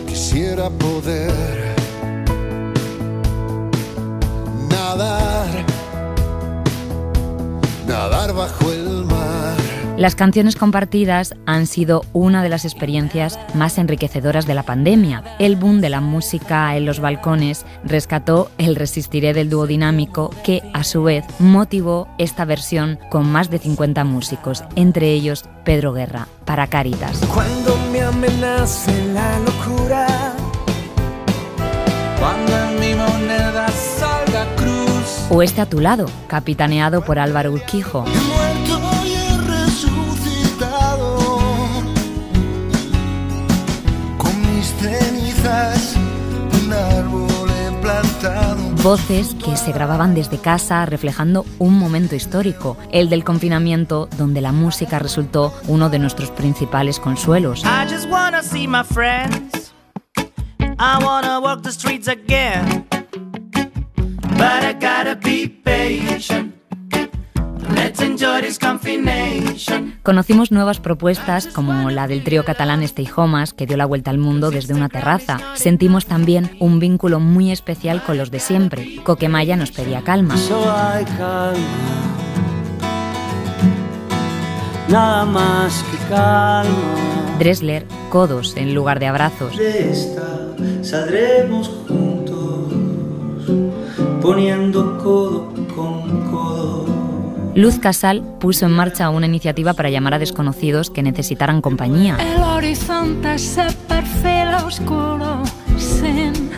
quisiera poder nadar bajo el mar. Las canciones compartidas han sido una de las experiencias más enriquecedoras de la pandemia. El boom de la música en los balcones rescató el Resistiré del dúo dinámico, que a su vez motivó esta versión con más de 50 músicos, entre ellos Pedro Guerra, para Cáritas. Cuando me amenace la locura, cuando en mi moneda salga cruz, o este A tu lado, capitaneado por Álvaro Urquijo. He muerto y he resucitado con mis cenizas, un árbol he plantado. Voces que se grababan desde casa reflejando un momento histórico, el del confinamiento, donde la música resultó uno de nuestros principales consuelos. I just wanna see my friends. I wanna walk the streets again. But I gotta be patient. Let's enjoy this confination. Conocimos nuevas propuestas como la del trío catalán Stay Homas, que dio la vuelta al mundo desde una terraza. Sentimos también un vínculo muy especial con los de siempre. Coquemaya nos pedía calma. So I calma. nada más que calma. Dressler, codos en lugar de abrazos. De esta saldremos juntos, poniendo codo con codo. Luz Casal puso en marcha una iniciativa para llamar a desconocidos que necesitaran compañía. El horizonte se perfila oscuro, sin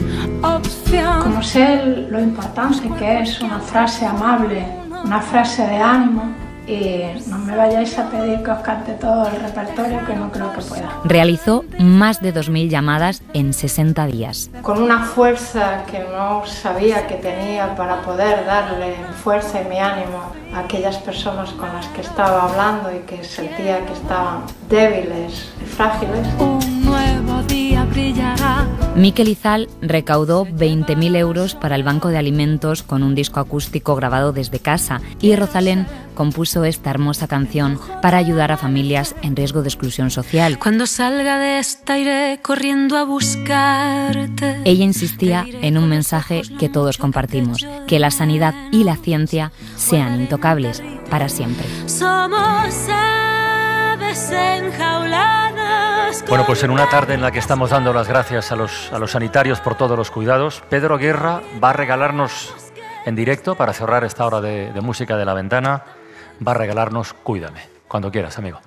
opción. Como sé lo importante que es una frase amable, una frase de ánimo, y no me vayáis a pedir que os cante todo el repertorio, que no creo que pueda. Realizó más de 2.000 llamadas en 60 días. Con una fuerza que no sabía que tenía para poder darle fuerza y mi ánimo a aquellas personas con las que estaba hablando y que sentía que estaban débiles y frágiles. Un nuevo día brillará. Miquel Izal recaudó 20.000 euros para el Banco de Alimentos con un disco acústico grabado desde casa, y Rosalén compuso esta hermosa canción para ayudar a familias en riesgo de exclusión social. Cuando salga de esta iré corriendo a buscarte. Ella insistía en un mensaje que todos compartimos, que la sanidad y la ciencia sean intocables para siempre. Somos aves enjauladas. Bueno, pues en una tarde en la que estamos dando las gracias a los sanitarios por todos los cuidados, Pedro Guerra va a regalarnos en directo, para cerrar esta hora de música de La Ventana, va a regalarnos Cuídame, cuando quieras, amigo.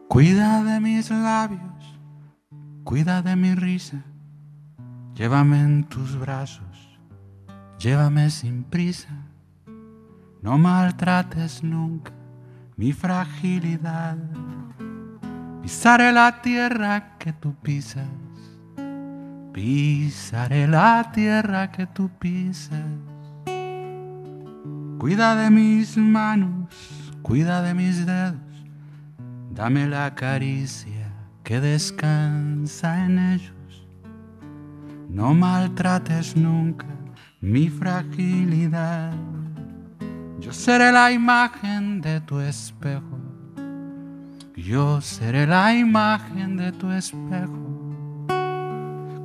Cuida de mis labios, cuida de mi risa, llévame en tus brazos, llévame sin prisa, no maltrates nunca mi fragilidad. Pisaré la tierra que tú pisas, pisaré la tierra que tú pisas. Cuida de mis manos, cuida de mis dedos, dame la caricia que descansa en ellos. No maltrates nunca mi fragilidad. Yo seré la imagen de tu espejo, yo seré la imagen de tu espejo.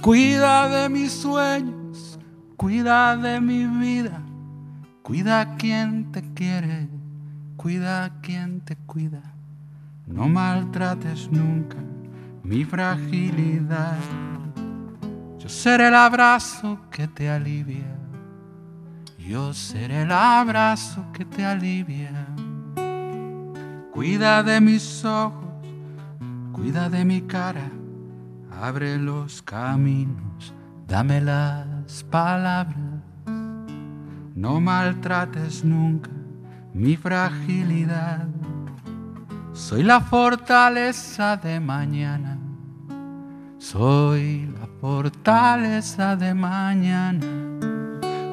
Cuida de mis sueños, cuida de mi vida, cuida a quien te quiere, cuida a quien te cuida. No maltrates nunca mi fragilidad. Yo seré el abrazo que te alivia, yo seré el abrazo que te alivia. Cuida de mis ojos, cuida de mi cara, abre los caminos, dame las palabras. No maltrates nunca mi fragilidad. Soy la fortaleza de mañana, soy la fortaleza de mañana.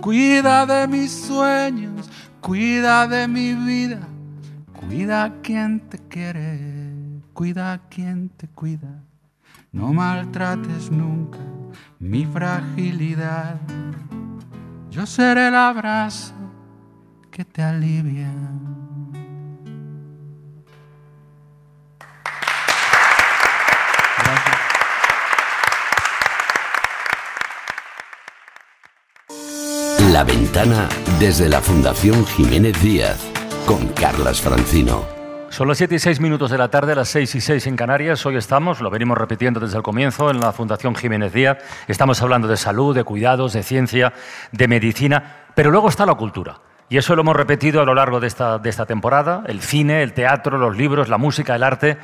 Cuida de mis sueños, cuida de mi vida, cuida a quien te quiere, cuida a quien te cuida. No maltrates nunca mi fragilidad. Yo seré el abrazo que te alivia. Gracias. La Ventana desde la Fundación Jiménez Díaz con Carlas Francino. Son las 7:06 de la tarde, las 6:06 en Canarias. Hoy estamos, lo venimos repitiendo desde el comienzo, en la Fundación Jiménez Díaz. Estamos hablando de salud, de cuidados, de ciencia, de medicina, pero luego está la cultura. Y eso lo hemos repetido a lo largo de esta temporada. El cine, el teatro, los libros, la música, el arte,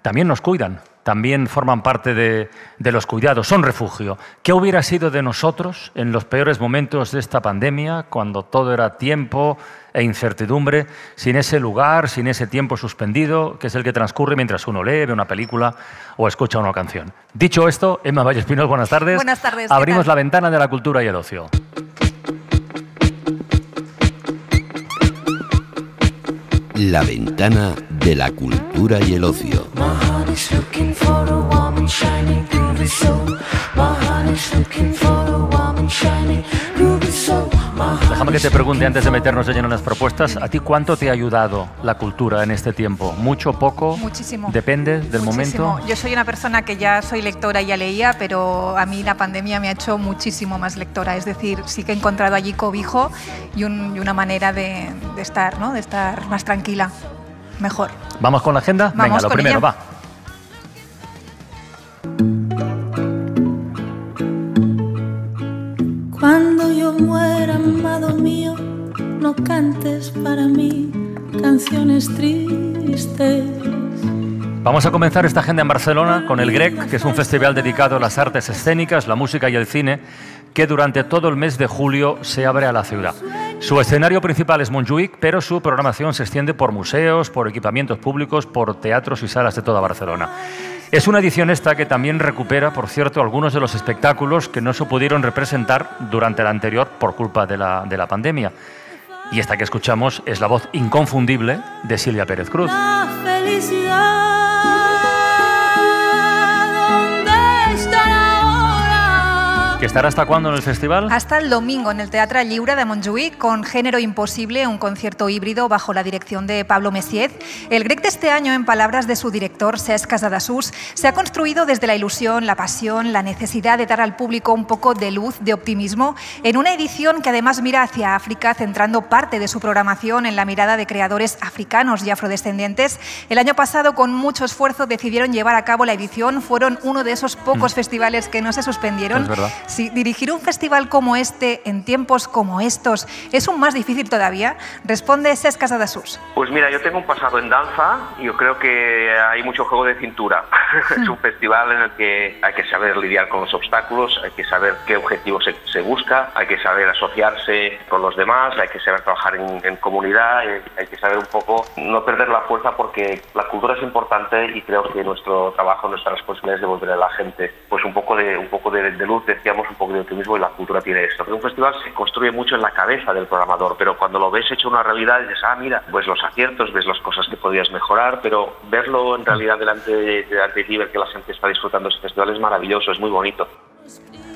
también nos cuidan, también forman parte de los cuidados, son refugio. ¿Qué hubiera sido de nosotros en los peores momentos de esta pandemia, cuando todo era tiempo e incertidumbre, sin ese lugar, sin ese tiempo suspendido, que es el que transcurre mientras uno lee, ve una película o escucha una canción? Dicho esto, Emma Vallespinos, buenas tardes. Buenas tardes. Abrimos la ventana de la cultura y el ocio. La Ventana de la cultura y el ocio. Déjame que te pregunte antes de meternos de lleno en las propuestas, ¿a ti cuánto te ha ayudado la cultura en este tiempo? ¿Mucho, poco? Muchísimo. ¿Depende del Muchísimo. momento? Yo soy una persona que ya soy lectora y ya leía, pero a mí la pandemia me ha hecho muchísimo más lectora. Es decir, sí que he encontrado allí cobijo y una manera de estar, ¿no? De estar más tranquila, mejor. ¿Vamos con la agenda? Vamos Venga, lo con primero, ella. va. Cuando yo muera, amado mío, no cantes para mí canciones tristes. Vamos a comenzar esta agenda en Barcelona con el GREC, que es un festival dedicado a las artes escénicas, la música y el cine, que durante todo el mes de julio se abre a la ciudad. Su escenario principal es Montjuïc, pero su programación se extiende por museos, por equipamientos públicos, por teatros y salas de toda Barcelona. Es una edición esta que también recupera, por cierto, algunos de los espectáculos que no se pudieron representar durante la anterior por culpa de la pandemia. Y esta que escuchamos es la voz inconfundible de Silvia Pérez Cruz. La felicidad, ¿dónde estará ahora? ¿Que estará hasta cuándo en el festival? Hasta el domingo en el Teatre Lliure de Montjuïc con Género Imposible, un concierto híbrido bajo la dirección de Pablo Messiet. El GREC de este año, en palabras de su director, Cesc Casadesús, se ha construido desde la ilusión, la pasión, la necesidad de dar al público un poco de luz, de optimismo, en una edición que además mira hacia África, centrando parte de su programación en la mirada de creadores africanos y afrodescendientes. El año pasado, con mucho esfuerzo, decidieron llevar a cabo la edición. Fueron uno de esos pocos festivales que no se suspendieron. Es verdad. Si dirigir un festival como este en tiempos como estos es aún más difícil todavía, responde Cesc Casadesús. Pues mira, yo tengo un pasado en danza y yo creo que hay mucho juego de cintura. Es un festival en el que hay que saber lidiar con los obstáculos, hay que saber qué objetivo se busca, hay que saber asociarse con los demás, hay que saber trabajar en comunidad, hay que saber un poco no perder la fuerza, porque la cultura es importante y creo que nuestro trabajo, nuestra responsabilidad es devolver a la gente pues un poco de luz, decíamos, un poco de optimismo, y la cultura tiene esto. Un festival se construye mucho en la cabeza del programador, pero cuando lo ves hecho una realidad dices, mira, pues los aciertos, ves las cosas que podrías mejorar, pero verlo en realidad delante de ti, ver que la gente está disfrutando este festival es maravilloso, es muy bonito.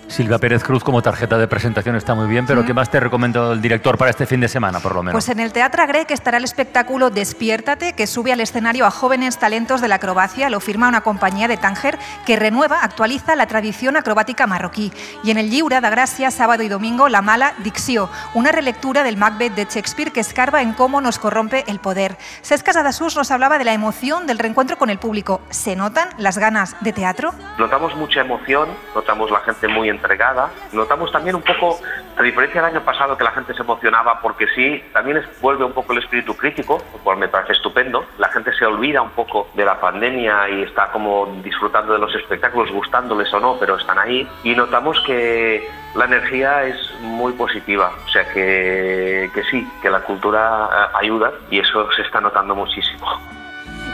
Silvia Pérez Cruz como tarjeta de presentación está muy bien, pero ¿qué más te recomendó el director para este fin de semana, por lo menos? Pues en el Teatre GREC estará el espectáculo Despiértate, que sube al escenario a jóvenes talentos de la acrobacia. Lo firma una compañía de Tánger que renueva, actualiza la tradición acrobática marroquí. Y en el Lliure de Gràcia, sábado y domingo, La mala dicció, una relectura del Macbeth de Shakespeare que escarba en cómo nos corrompe el poder. Cesc Casadesús nos hablaba de la emoción del reencuentro con el público. ¿Se notan las ganas de teatro? Notamos mucha emoción, notamos la gente muy entregada, notamos también un poco, a diferencia del año pasado que la gente se emocionaba porque sí, también vuelve un poco el espíritu crítico, lo cual me parece estupendo. La gente se olvida un poco de la pandemia y está como disfrutando de los espectáculos, gustándoles o no, pero están ahí, y notamos que la energía es muy positiva, o sea que sí, que la cultura ayuda, y eso se está notando muchísimo.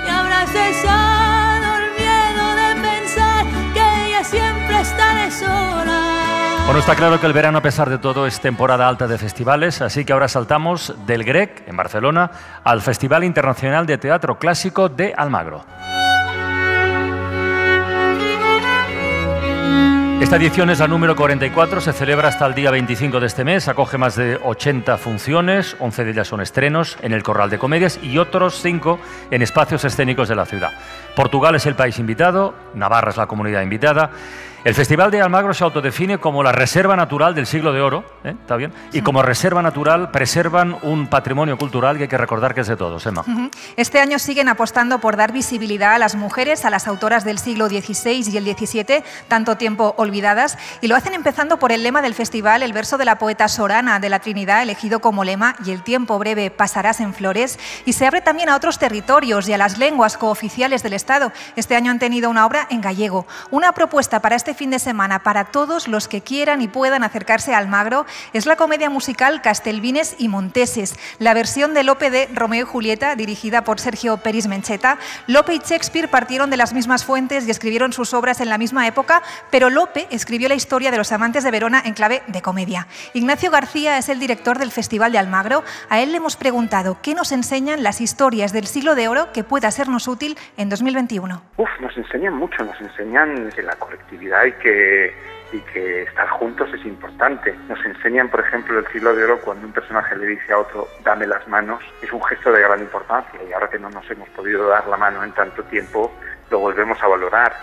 Y habrá cesado el miedo de pensar que ella siempre estaré sola. Bueno, está claro que el verano, a pesar de todo, es temporada alta de festivales, así que ahora saltamos del GREC, en Barcelona, al Festival Internacional de Teatro Clásico de Almagro. Esta edición es la número 44, se celebra hasta el día 25 de este mes, acoge más de 80 funciones, 11 de ellas son estrenos en el Corral de Comedias y otros 5 en espacios escénicos de la ciudad. Portugal es el país invitado, Navarra es la comunidad invitada. El Festival de Almagro se autodefine como la reserva natural del siglo de oro, ¿está bien? Y como reserva natural preservan un patrimonio cultural que hay que recordar que es de todos, Emma. Este año siguen apostando por dar visibilidad a las mujeres, a las autoras del siglo XVI y el XVII, tanto tiempo olvidadas, y lo hacen empezando por el lema del festival, el verso de la poeta Sorana de la Trinidad, elegido como lema, y el tiempo breve pasarás en flores, y se abre también a otros territorios y a las lenguas cooficiales del Estado. Este año han tenido una obra en gallego, una propuesta para este fin de semana para todos los que quieran y puedan acercarse a Almagro. Es la comedia musical Castelvines y Monteses, la versión de Lope de Romeo y Julieta, dirigida por Sergio Peris Mencheta. Lope y Shakespeare partieron de las mismas fuentes y escribieron sus obras en la misma época, pero Lope escribió la historia de los amantes de Verona en clave de comedia. Ignacio García es el director del Festival de Almagro. A él le hemos preguntado qué nos enseñan las historias del siglo de oro que pueda sernos útil en 2021. Nos enseñan mucho, nos enseñan la colectividad y y que estar juntos es importante. Nos enseñan, por ejemplo, el Siglo de Oro, cuando un personaje le dice a otro, dame las manos, es un gesto de gran importancia, y ahora que no nos hemos podido dar la mano en tanto tiempo, lo volvemos a valorar.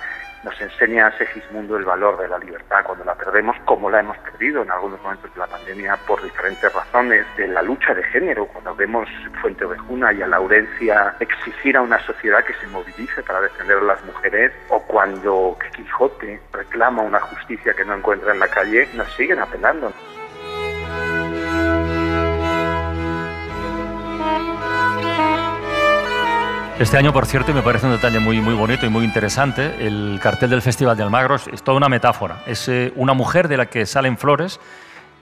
Nos enseña Segismundo el valor de la libertad cuando la perdemos, como la hemos perdido en algunos momentos de la pandemia por diferentes razones, de la lucha de género, cuando vemos Fuenteovejuna y a Laurencia exigir a una sociedad que se movilice para defender a las mujeres, o cuando Quijote reclama una justicia que no encuentra en la calle, nos siguen apelando. Este año, por cierto, y me parece un detalle muy bonito y muy interesante, el cartel del Festival de Almagro es toda una metáfora. Es una mujer de la que salen flores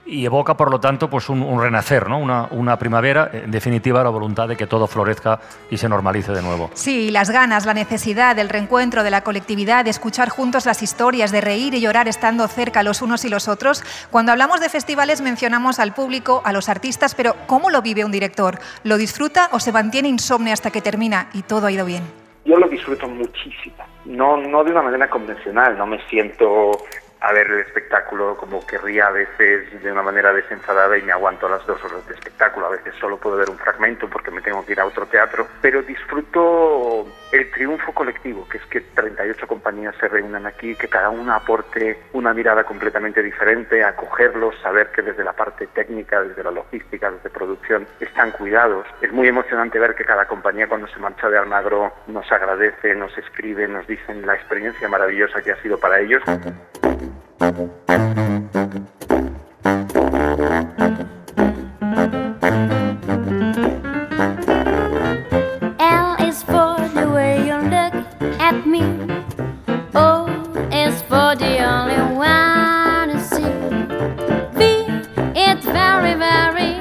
y evoca, por lo tanto, pues un renacer, ¿no? Una primavera, en definitiva, la voluntad de que todo florezca y se normalice de nuevo. Sí, las ganas, la necesidad del reencuentro, de la colectividad, de escuchar juntos las historias, de reír y llorar estando cerca los unos y los otros. Cuando hablamos de festivales mencionamos al público, a los artistas, pero ¿cómo lo vive un director? ¿Lo disfruta o se mantiene insomne hasta que termina y todo ha ido bien? Yo lo disfruto muchísimo, no de una manera convencional, no me siento a ver el espectáculo como querría a veces de una manera desenfadada y me aguanto las 2 horas de espectáculo. A veces solo puedo ver un fragmento porque me tengo que ir a otro teatro, pero disfruto el triunfo colectivo, que es que 38 compañías se reúnan aquí, que cada una aporte una mirada completamente diferente, acogerlos, saber que desde la parte técnica, desde la logística, desde producción, están cuidados. Es muy emocionante ver que cada compañía cuando se marcha de Almagro nos agradece, nos escribe, nos dicen la experiencia maravillosa que ha sido para ellos. L is for the way you look at me. O is for the only one to see. V, it's very, very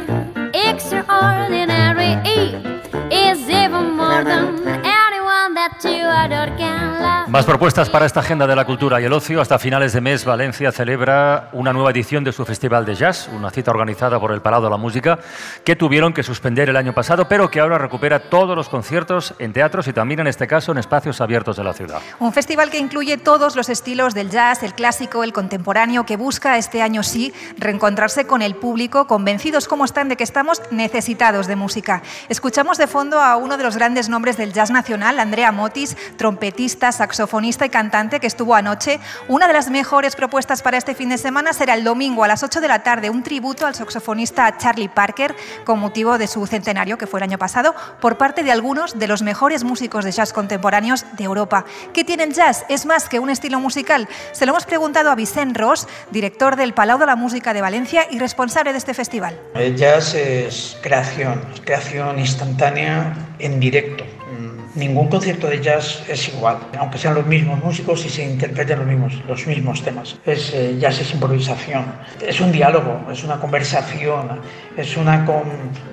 extraordinary. E is even more than anyone that you adore can love. Más propuestas para esta agenda de la cultura y el ocio. Hasta finales de mes, Valencia celebra una nueva edición de su Festival de Jazz, una cita organizada por el Palau de la Música, que tuvieron que suspender el año pasado, pero que ahora recupera todos los conciertos en teatros y también, en este caso, en espacios abiertos de la ciudad. Un festival que incluye todos los estilos del jazz, el clásico, el contemporáneo, que busca este año sí reencontrarse con el público, convencidos como están de que estamos necesitados de música. Escuchamos de fondo a uno de los grandes nombres del jazz nacional, Andrea Motis, trompetista, saxofonista y cantante, que estuvo anoche. Una de las mejores propuestas para este fin de semana será el domingo a las 8 de la tarde, un tributo al saxofonista Charlie Parker con motivo de su centenario, que fue el año pasado, por parte de algunos de los mejores músicos de jazz contemporáneos de Europa. ¿Qué tiene el jazz? ¿Es más que un estilo musical? Se lo hemos preguntado a Vicent Ros, director del Palau de la Música de Valencia y responsable de este festival. El jazz es creación instantánea en directo. Ningún concierto de jazz es igual, aunque sean los mismos músicos y se interpreten los mismos temas. Jazz es improvisación, es un diálogo, es una conversación, es una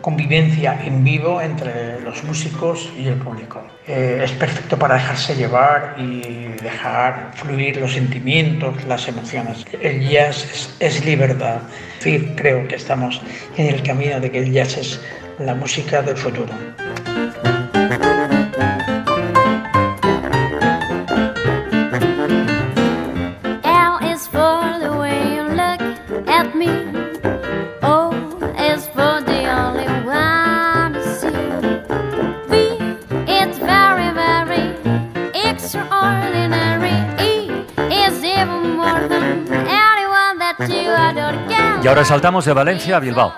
convivencia en vivo entre los músicos y el público. Es perfecto para dejarse llevar y dejar fluir los sentimientos, las emociones. El jazz es libertad. Sí, creo que estamos en el camino de que el jazz es la música del futuro. Y ahora saltamos de Valencia a Bilbao.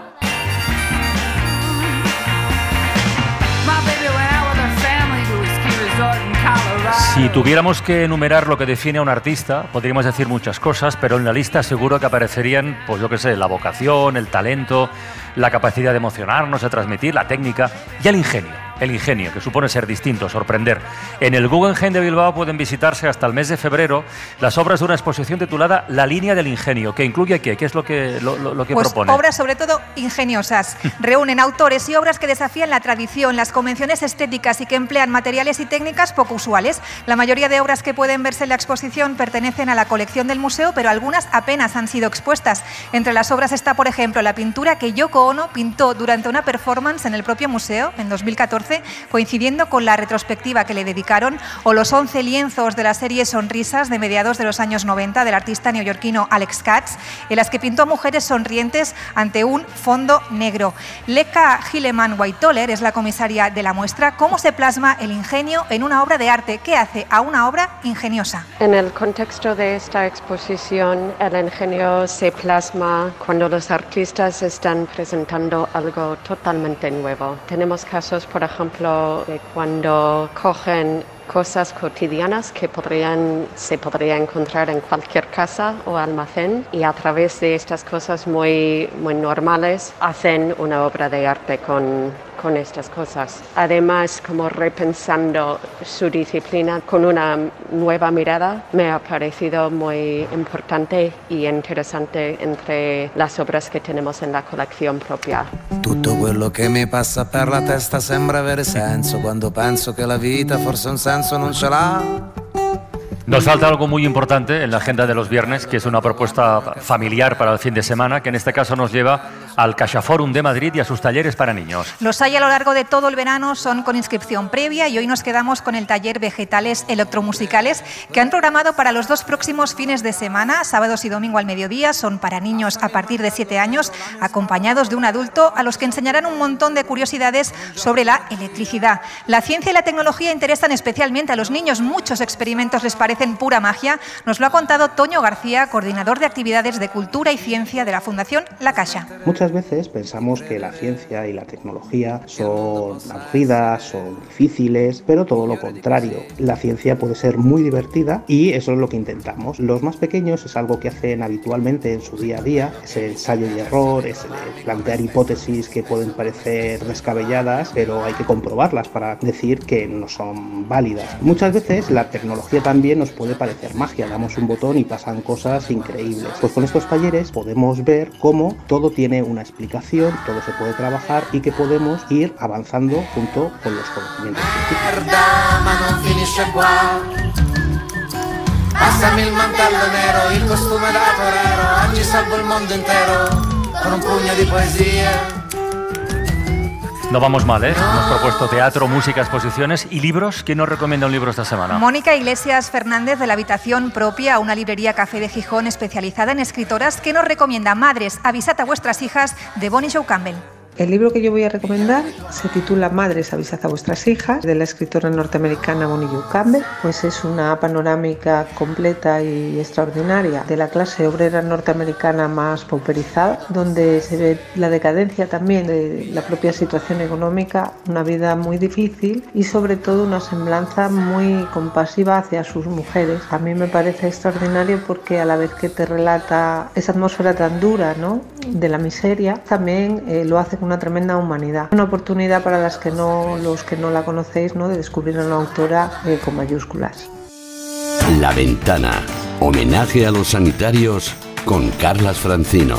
Si tuviéramos que enumerar lo que define a un artista, podríamos decir muchas cosas, pero en la lista seguro que aparecerían, pues yo qué sé, la vocación, el talento, la capacidad de emocionarnos, de transmitir, la técnica y el ingenio. El ingenio, que supone ser distinto, sorprender. En el Guggenheim de Bilbao pueden visitarse hasta el mes de febrero las obras de una exposición titulada La línea del ingenio, que incluye ¿qué? ¿Qué es lo que propone? Obras sobre todo ingeniosas. Reúnen autores y obras que desafían la tradición, las convenciones estéticas y que emplean materiales y técnicas poco usuales. La mayoría de obras que pueden verse en la exposición pertenecen a la colección del museo, pero algunas apenas han sido expuestas. Entre las obras está, por ejemplo, la pintura que Yoko Ono pintó durante una performance en el propio museo en 2014 2014, coincidiendo con la retrospectiva que le dedicaron, o los 11 lienzos de la serie Sonrisas de mediados de los años 90 del artista neoyorquino Alex Katz, en las que pintó a mujeres sonrientes ante un fondo negro. Leka Hilleman-White-Toller es la comisaria de la muestra. ¿Cómo se plasma el ingenio en una obra de arte? ¿Qué hace a una obra ingeniosa? En el contexto de esta exposición, el ingenio se plasma cuando los artistas están presentando algo totalmente nuevo. Tenemos casos, por ejemplo, de cuando cogen cosas cotidianas que se podría encontrar en cualquier casa o almacén, y a través de estas cosas muy normales hacen una obra de arte con estas cosas. Además, como repensando su disciplina con una nueva mirada, me ha parecido muy importante y interesante entre las obras que tenemos en la colección propia. Tutto quello che mi passa per la testa sembra avere senso quando penso che la vita forse un senso non ce l'ha. Nos falta algo muy importante en la agenda de los viernes, que es una propuesta familiar para el fin de semana, que en este caso nos lleva al CaixaForum de Madrid y a sus talleres para niños. Los hay a lo largo de todo el verano, son con inscripción previa, y hoy nos quedamos con el taller Vegetales Electromusicales, que han programado para los 2 próximos fines de semana, sábados y domingo al mediodía. Son para niños a partir de 7 años, acompañados de un adulto, a los que enseñarán un montón de curiosidades sobre la electricidad. La ciencia y la tecnología interesan especialmente a los niños. Muchos experimentos les parecen pura magia. Nos lo ha contado Toño García, coordinador de actividades de cultura y ciencia de la Fundación La Caixa. Muchas veces pensamos que la ciencia y la tecnología son aburridas, son difíciles, pero todo lo contrario. La ciencia puede ser muy divertida y eso es lo que intentamos. Los más pequeños es algo que hacen habitualmente en su día a día, es el ensayo y error, es el plantear hipótesis que pueden parecer descabelladas, pero hay que comprobarlas para decir que no son válidas. Muchas veces la tecnología también nos puede parecer magia, damos un botón y pasan cosas increíbles. Pues con estos talleres podemos ver cómo todo tiene una explicación, todo se puede trabajar y que podemos ir avanzando junto con los conocimientos científicos. Passami il mantello nero, il costume da torero, oggi salvo il mondo intero con un pugno di poesia. No vamos mal, ¿eh? Hemos propuesto teatro, música, exposiciones y libros. ¿Quién nos recomienda un libro esta semana? Mónica Iglesias Fernández, de la Habitación Propia, una librería café de Gijón especializada en escritoras, que nos recomienda Madres, avisad a vuestras hijas, de Bonnie Jo Campbell. El libro que yo voy a recomendar se titula Madres, avisad a vuestras hijas, de la escritora norteamericana Bonnie Jo Campbell. Pues es una panorámica completa y extraordinaria de la clase obrera norteamericana más pauperizada, donde se ve la decadencia también de la propia situación económica, una vida muy difícil y sobre todo una semblanza muy compasiva hacia sus mujeres. A mí me parece extraordinario porque a la vez que te relata esa atmósfera tan dura, ¿no?, de la miseria, también lo hace con una tremenda humanidad. Una oportunidad para los que no la conocéis, ¿no?, de descubrir a una autora con mayúsculas. La Ventana. Homenaje a los sanitarios con Carlas Francino.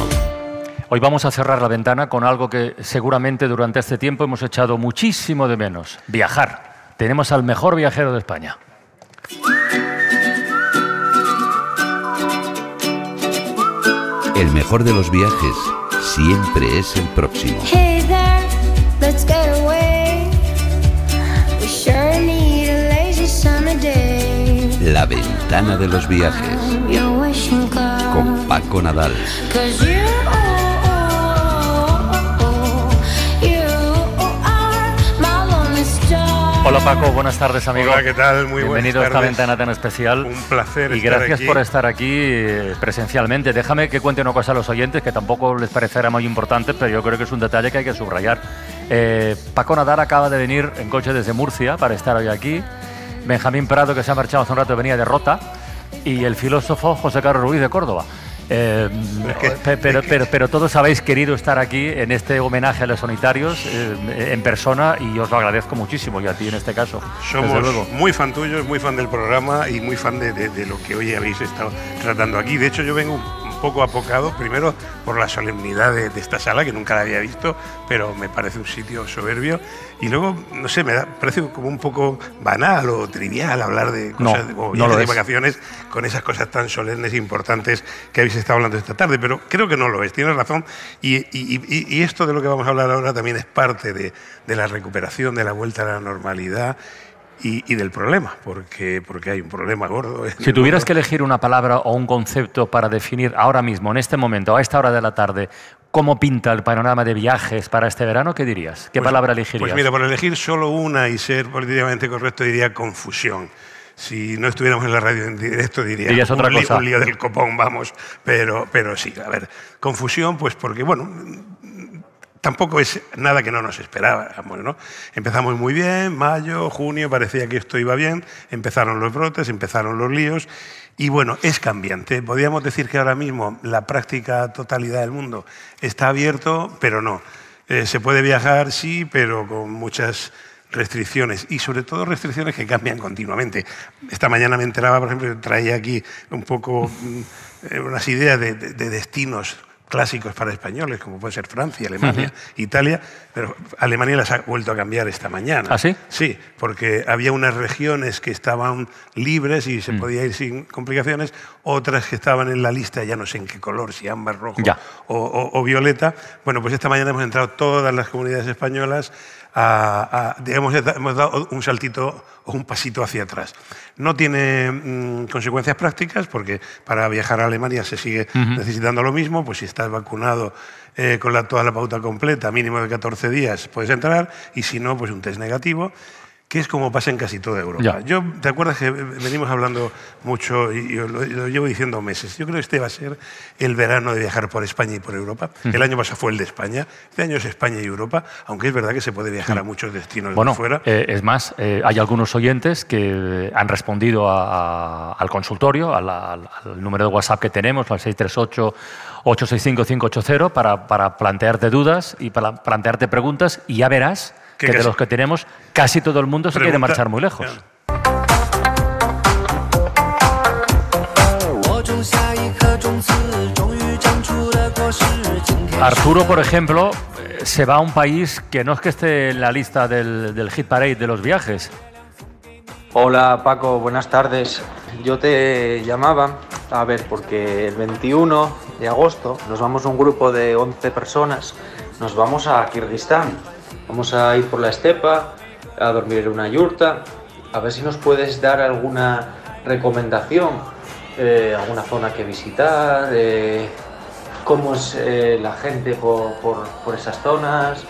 Hoy vamos a cerrar La Ventana con algo que seguramente durante este tiempo hemos echado muchísimo de menos: viajar. Tenemos al mejor viajero de España. El mejor de los viajes siempre es el próximo. Hey there, let's get away. We sure need a lazy summer day. La Ventana de los viajes. Your wishing card. Con Paco Nadal. 'Cause you are my lonely star. Hola Paco, buenas tardes amigo. Hola, ¿qué tal? Muy buenas Bienvenido a esta tardes. ventana tan especial. Un placer y estar gracias aquí. por estar aquí presencialmente. Déjame que cuente una cosa a los oyentes que tampoco les parecerá muy importante, pero yo creo que es un detalle que hay que subrayar. Paco Nadal acaba de venir en coche desde Murcia para estar hoy aquí. Benjamín Prado, que se ha marchado hace un rato, venía de Rota. Y el filósofo José Carlos Ruiz de Córdoba. Pero todos habéis querido estar aquí en este homenaje a los sanitarios en persona, y os lo agradezco muchísimo, y a ti en este caso. Somos desde luego. muy fan tuyos, muy fan del programa y muy fan de lo que hoy habéis estado tratando aquí. De hecho, yo vengo poco apocado, primero por la solemnidad de esta sala, que nunca la había visto, pero me parece un sitio soberbio. Y luego, no sé, parece como un poco banal o trivial hablar de cosas de vacaciones con esas cosas tan solemnes e importantes que habéis estado hablando esta tarde, pero creo que no lo es, tienes razón. Y esto de lo que vamos a hablar ahora también es parte de la recuperación, de la vuelta a la normalidad y del problema, porque hay un problema gordo. Si tuvieras que elegir una palabra o un concepto para definir ahora mismo, en este momento, a esta hora de la tarde, ¿cómo pinta el panorama de viajes para este verano? ¿Qué dirías? ¿Qué palabra elegirías? Pues mira, por elegir solo una y ser políticamente correcto, diría confusión. Si no estuviéramos en la radio en directo, diría otra cosa. Un lío del copón, vamos. Pero sí, a ver, confusión, pues porque, bueno, tampoco es nada que no nos esperábamos, ¿no? Empezamos muy bien, mayo, junio, parecía que esto iba bien, empezaron los brotes, empezaron los líos. Y bueno, es cambiante. Podríamos decir que ahora mismo la práctica totalidad del mundo está abierto, pero no. Se puede viajar, sí, pero con muchas restricciones y sobre todo restricciones que cambian continuamente. Esta mañana me enteraba, por ejemplo, traía aquí un poco unas ideas de destinos clásicos para españoles, como puede ser Francia, Alemania, Italia, pero Alemania las ha vuelto a cambiar esta mañana. ¿Ah, sí? Sí, porque había unas regiones que estaban libres y se podía ir sin complicaciones, otras que estaban en la lista, ya no sé en qué color, si ámbar, rojo o violeta. Bueno, pues esta mañana hemos entrado todas las comunidades españolas digamos, hemos dado un saltito o un pasito hacia atrás. No tiene consecuencias prácticas porque para viajar a Alemania se sigue necesitando lo mismo, pues si estás vacunado con toda la pauta completa, mínimo de 14 días, puedes entrar, y si no, pues un test negativo, que es como pasa en casi toda Europa. ¿Te acuerdas que venimos hablando mucho y lo llevo diciendo meses? Yo creo que este va a ser el verano de viajar por España y por Europa. El año pasado fue el de España, este año es España y Europa, aunque es verdad que se puede viajar a muchos destinos de fuera. Es más, hay algunos oyentes que han respondido al consultorio, al número de WhatsApp que tenemos, al 638-865-580, para plantearte dudas y para plantearte preguntas, y ya verás que de los que tenemos, casi todo el mundo se quiere marchar muy lejos. Arturo, por ejemplo, se va a un país que no es que esté en la lista del hit parade de los viajes. Hola Paco, buenas tardes. Yo te llamaba, a ver, porque el 21 de agosto nos vamos un grupo de 11 personas, nos vamos a Kirguistán. Vamos a ir por la estepa, a dormir en una yurta. A ver si nos puedes dar alguna recomendación, alguna zona que visitar, cómo es la gente por esas zonas.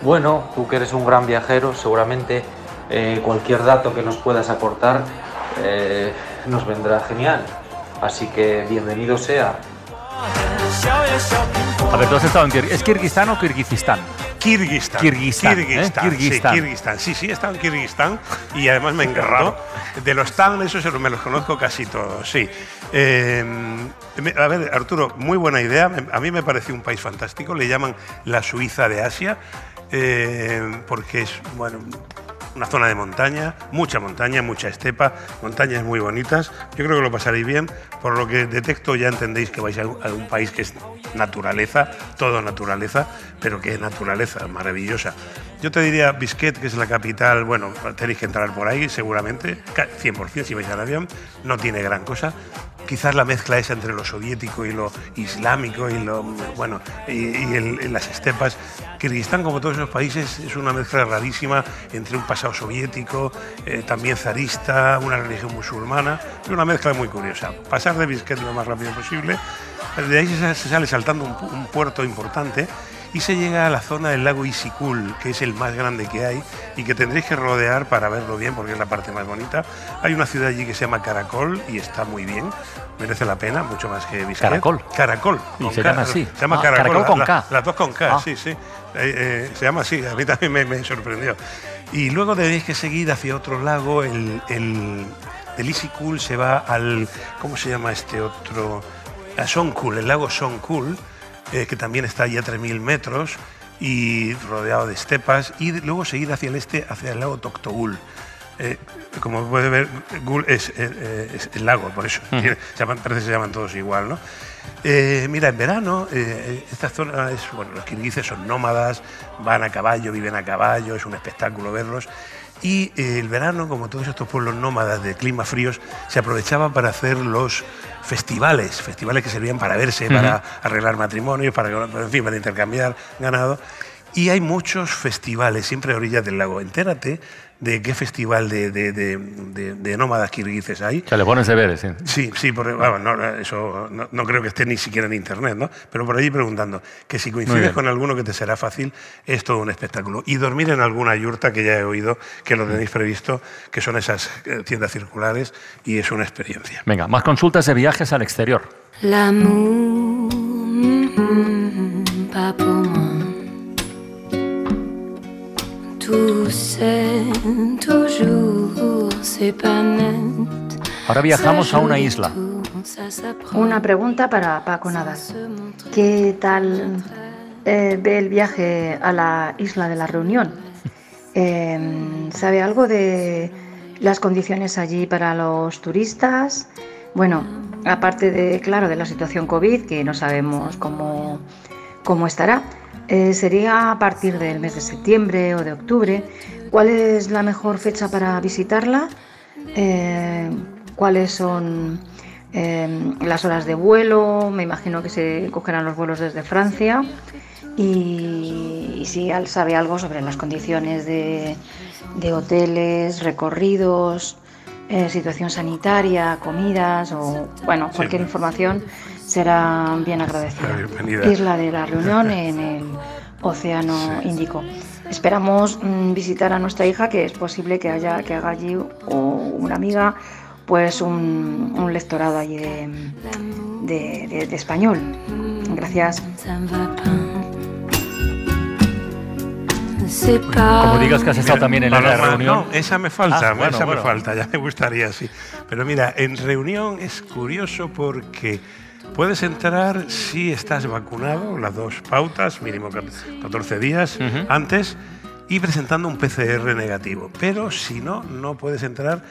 Bueno, tú que eres un gran viajero, seguramente cualquier dato que nos puedas aportar nos vendrá genial. Así que bienvenido sea. A ver, ¿tú has estado en Kirguistán? ¿Es Kirguistán o Kirguistán? Kirguistán. Sí, he estado en Kirguistán y además me encantó. De los TAN, esos me los conozco casi todos, sí. A ver, Arturo, muy buena idea. A mí me pareció un país fantástico. Le llaman la Suiza de Asia, porque es, bueno, una zona de montaña, mucha estepa, montañas muy bonitas. Yo creo que lo pasaréis bien. Por lo que detecto, ya entendéis que vais a un país que es naturaleza, todo naturaleza, pero que es naturaleza maravillosa. Yo te diría Bisquet, que es la capital. Bueno, tenéis que entrar por ahí seguramente, 100% si vais al avión. No tiene gran cosa. Quizás la mezcla esa entre lo soviético y lo islámico y las estepas. Kirguistán, como todos esos países, es una mezcla rarísima entre un pasado soviético, también zarista, una religión musulmana. Es una mezcla muy curiosa. Pasar de Bisquet lo más rápido posible. De ahí se sale saltando un puerto importante y se llega a la zona del lago Isikul, que es el más grande que hay y que tendréis que rodear para verlo bien, porque es la parte más bonita. Hay una ciudad allí que se llama Caracol y está muy bien, merece la pena, mucho más que Bisquet. Caracol. Y se llama así. Se llama Caracol. Caracol con K. Las dos con K, sí. Se llama así, a mí también me sorprendió. Y luego tenéis que seguir hacia otro lago, del Isikul se va al, ¿cómo se llama este otro? A Songkhul, el lago Songkhul, que también está allí a 3.000 metros y rodeado de estepas, y luego seguir hacia el este, hacia el lago Toktogul. como puede ver, Gul es el lago, por eso. Parece que se llaman todos igual, ¿no? Mira, en verano, esta zona es, bueno, los kirguises son nómadas, van a caballo, viven a caballo, es un espectáculo verlos. Y el verano, como todos estos pueblos nómadas de climas fríos, se aprovechaba para hacer los festivales que servían para verse, para arreglar matrimonios, en fin, para intercambiar ganado. Y hay muchos festivales, siempre a orillas del lago. Entérate de qué festival de nómadas kirguises hay. Se le pones deberes, sí. Sí, porque, bueno, eso no creo que esté ni siquiera en internet, ¿no? Pero por allí preguntando, que si coincides con alguno que te será fácil, es todo un espectáculo. Y dormir en alguna yurta, que ya he oído que lo tenéis previsto, que son esas tiendas circulares, y es una experiencia. Venga, más consultas de viajes al exterior. L'amour, pas pour moi. Tout c'est toujours, c'est pas net. Ahora viajamos a una isla. Una pregunta para Paco Nadal. ¿Qué tal ve el viaje a la isla de la Reunión? ¿Sabe algo de las condiciones allí para los turistas? Bueno, aparte de, claro, de la situación COVID, que no sabemos cómo estará. Sería a partir del mes de septiembre o de octubre. ¿Cuál es la mejor fecha para visitarla? ¿Cuáles son las horas de vuelo? Me imagino que se cogerán los vuelos desde Francia. Y si sabe algo sobre las condiciones de hoteles, recorridos, situación sanitaria, comidas o, bueno, cualquier información será bien agradecida. Bienvenida. Isla de la Reunión, en el Océano Índico. Esperamos visitar a nuestra hija, que es posible que haga allí, o una amiga, pues un lectorado allí de español. Gracias. Como digas que has estado también en la Reunión. No, esa me falta, me falta, ya me gustaría, sí. Pero mira, en Reunión es curioso porque puedes entrar si estás vacunado, las 2 pautas, mínimo 14 días antes, y presentando un PCR negativo. Pero si no, no puedes entrar,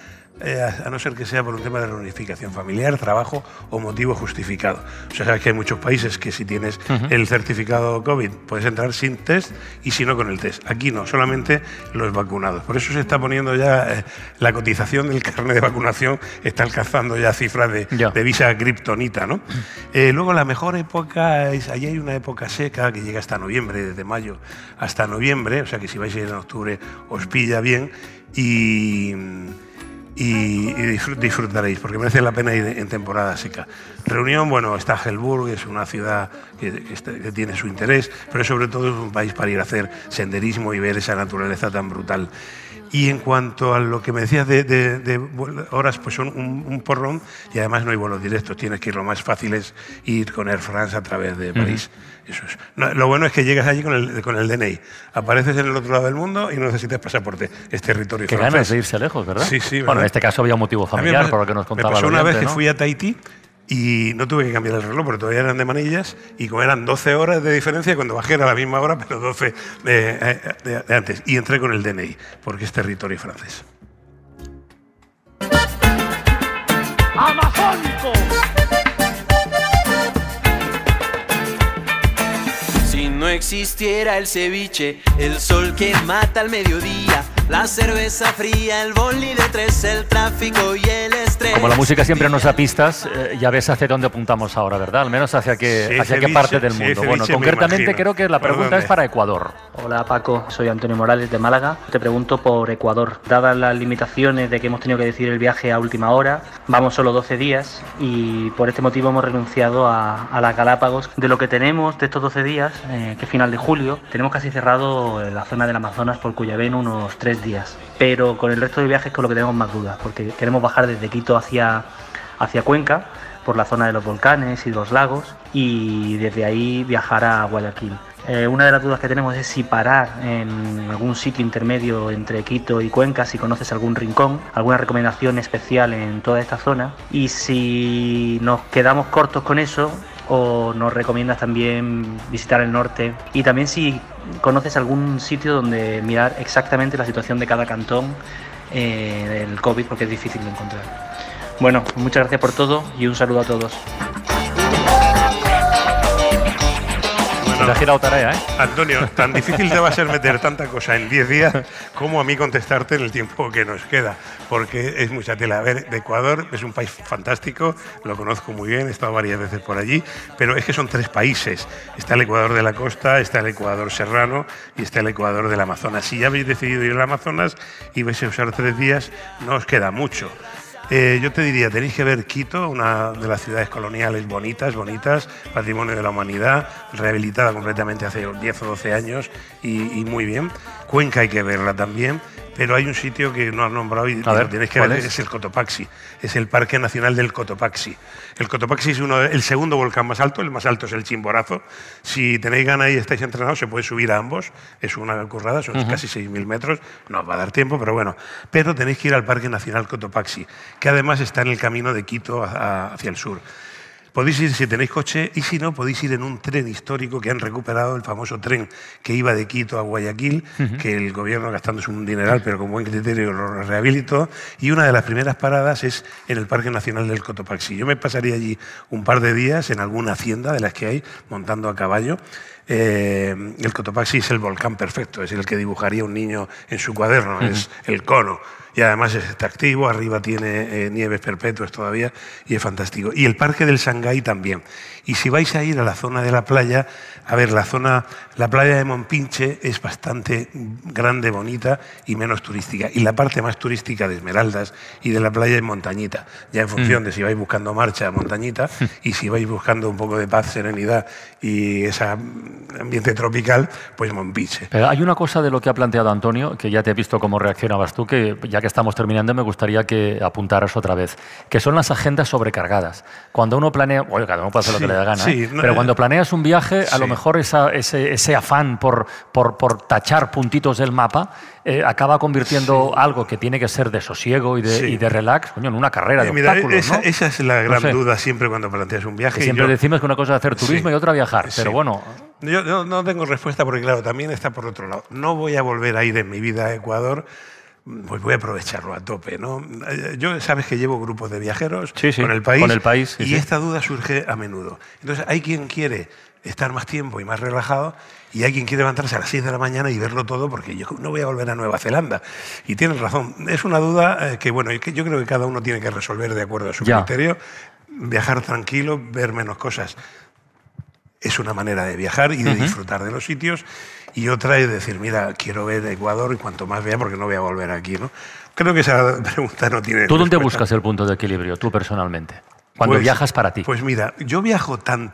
a no ser que sea por un tema de reunificación familiar, trabajo o motivo justificado. O sea, sabes que hay muchos países que si tienes el certificado COVID puedes entrar sin test, y si no con el test. Aquí no, solamente los vacunados. Por eso se está poniendo ya la cotización del carnet de vacunación, está alcanzando ya cifras de visa kriptonita, ¿no? Luego la mejor época allí hay una época seca que llega hasta noviembre, desde mayo hasta noviembre, o sea que si vais a ir en octubre os pilla bien, y disfrutaréis, porque merece la pena ir en temporada seca. Reunión, bueno, está Helburg, es una ciudad que tiene su interés, pero sobre todo es un país para ir a hacer senderismo y ver esa naturaleza tan brutal. Y en cuanto a lo que me decías de horas, pues son un porrón, y además no hay vuelos directos, tienes que ir, lo más fácil es ir con Air France a través de París. Eso es. No, lo bueno es que llegas allí con el DNI, apareces en el otro lado del mundo y no necesitas pasaporte, es territorio francés. Qué ganas de irse lejos, ¿verdad? Sí, sí. Bueno, en este caso había un motivo familiar, por lo que nos contaba. Me pasó el una oyente, vez que ¿no? fui a Tahití y no tuve que cambiar el reloj porque todavía eran de manillas, y como eran 12 horas de diferencia, cuando bajé era la misma hora, pero 12 de antes. Y entré con el DNI, porque es territorio francés. ¡Amazónico! Si no existiera el ceviche, el sol que mata al mediodía, la cerveza fría, el boli de 3, el tráfico y el estrés. Como la música siempre nos da pistas, ya ves hacia dónde apuntamos ahora, ¿verdad? Al menos hacia qué parte del mundo. Bueno, concretamente creo que la pregunta es para Ecuador. Hola Paco, soy Antonio Morales de Málaga. Te pregunto por Ecuador. Dadas las limitaciones de que hemos tenido que decidir el viaje a última hora, vamos solo 12 días y por este motivo hemos renunciado a las Galápagos. De lo que tenemos de estos 12 días, que es final de julio, tenemos casi cerrado la zona del Amazonas por Cuyabén unos 3 días. Pero con el resto del viaje es con lo que tenemos más dudas, porque queremos bajar desde Quito hacia Cuenca, por la zona de los volcanes y los lagos, y desde ahí viajar a Guayaquil. Una de las dudas que tenemos es si parar en algún sitio intermedio entre Quito y Cuenca, si conoces algún rincón, alguna recomendación especial en toda esta zona, y si nos quedamos cortos con eso, o nos recomiendas también visitar el norte, y también si conoces algún sitio donde mirar exactamente la situación de cada cantón el COVID porque es difícil de encontrar. Bueno, muchas gracias por todo y un saludo a todos. Se ha girado tarea, ¿eh? Antonio, tan difícil te va a ser meter tanta cosa en 10 días como a mí contestarte en el tiempo que nos queda, porque es mucha tela. A ver, Ecuador es un país fantástico, lo conozco muy bien, he estado varias veces por allí, pero es que son 3 países. Está el Ecuador de la costa, está el Ecuador serrano y está el Ecuador del Amazonas. Si ya habéis decidido ir al Amazonas y vais a usar 3 días, no os queda mucho. Yo te diría, tenéis que ver Quito, una de las ciudades coloniales bonitas, patrimonio de la humanidad, rehabilitada completamente hace 10 o 12 años y muy bien. Cuenca hay que verla también, pero hay un sitio que no has nombrado y lo tenéis que ver, es el Cotopaxi, es el Parque Nacional del Cotopaxi. El Cotopaxi es el segundo volcán más alto, el más alto es el Chimborazo. Si tenéis ganas y estáis entrenados, se puede subir a ambos, es una currada, son casi 6.000 metros, no os va a dar tiempo, pero bueno. Pero tenéis que ir al Parque Nacional Cotopaxi, que además está en el camino de Quito hacia el sur. Podéis ir si tenéis coche y si no, podéis ir en un tren histórico que han recuperado, el famoso tren que iba de Quito a Guayaquil, que el gobierno, gastándose un dineral, pero con buen criterio, lo rehabilitó. Y una de las primeras paradas es en el Parque Nacional del Cotopaxi. Yo me pasaría allí un par de días en alguna hacienda de las que hay, montando a caballo. El Cotopaxi es el volcán perfecto, es el que dibujaría un niño en su cuaderno, es el cono. Y además es activo, arriba tiene nieves perpetuas todavía y es fantástico. Y el Parque del Sangay también. Y si vais a ir a la zona de la playa, a ver, la playa de Monpinche es bastante grande, bonita y menos turística. Y la parte más turística de Esmeraldas y de la playa es Montañita, ya en función de si vais buscando marcha, Montañita, y si vais buscando un poco de paz, serenidad y ese ambiente tropical, pues Monpinche. Pero hay una cosa de lo que ha planteado Antonio, que ya te he visto cómo reaccionabas tú, que ya que estamos terminando me gustaría que apuntaras otra vez, que son las agendas sobrecargadas. Cuando uno planea, bueno, cada uno puede hacer lo que le da gana, pero cuando planeas un viaje, a lo mejor ese afán por tachar puntitos del mapa acaba convirtiendo algo que tiene que ser de sosiego y de relax, coño, en una carrera de obstáculos, ¿no? Esa es la gran duda siempre cuando planteas un viaje. Que siempre decimos que una cosa es hacer turismo y otra viajar, pero bueno. Yo no tengo respuesta porque, claro, también está por otro lado. No voy a volver a ir en mi vida a Ecuador, pues voy a aprovecharlo a tope, ¿no? Yo sabes que llevo grupos de viajeros con el país, y esta duda surge a menudo. Entonces hay quien quiere estar más tiempo y más relajado y hay quien quiere levantarse a las 6 de la mañana y verlo todo porque yo no voy a volver a Nueva Zelanda. Y tienes razón, es una duda que, bueno, yo creo que cada uno tiene que resolver de acuerdo a su criterio. Viajar tranquilo, ver menos cosas es una manera de viajar y de disfrutar de los sitios, y otra es decir, mira, quiero ver Ecuador y cuanto más vea porque no voy a volver aquí, ¿no? Creo que esa pregunta no tiene ¿Tú dónde buscas el punto de equilibrio, tú personalmente, cuando viajas para ti? Pues mira, yo viajo tan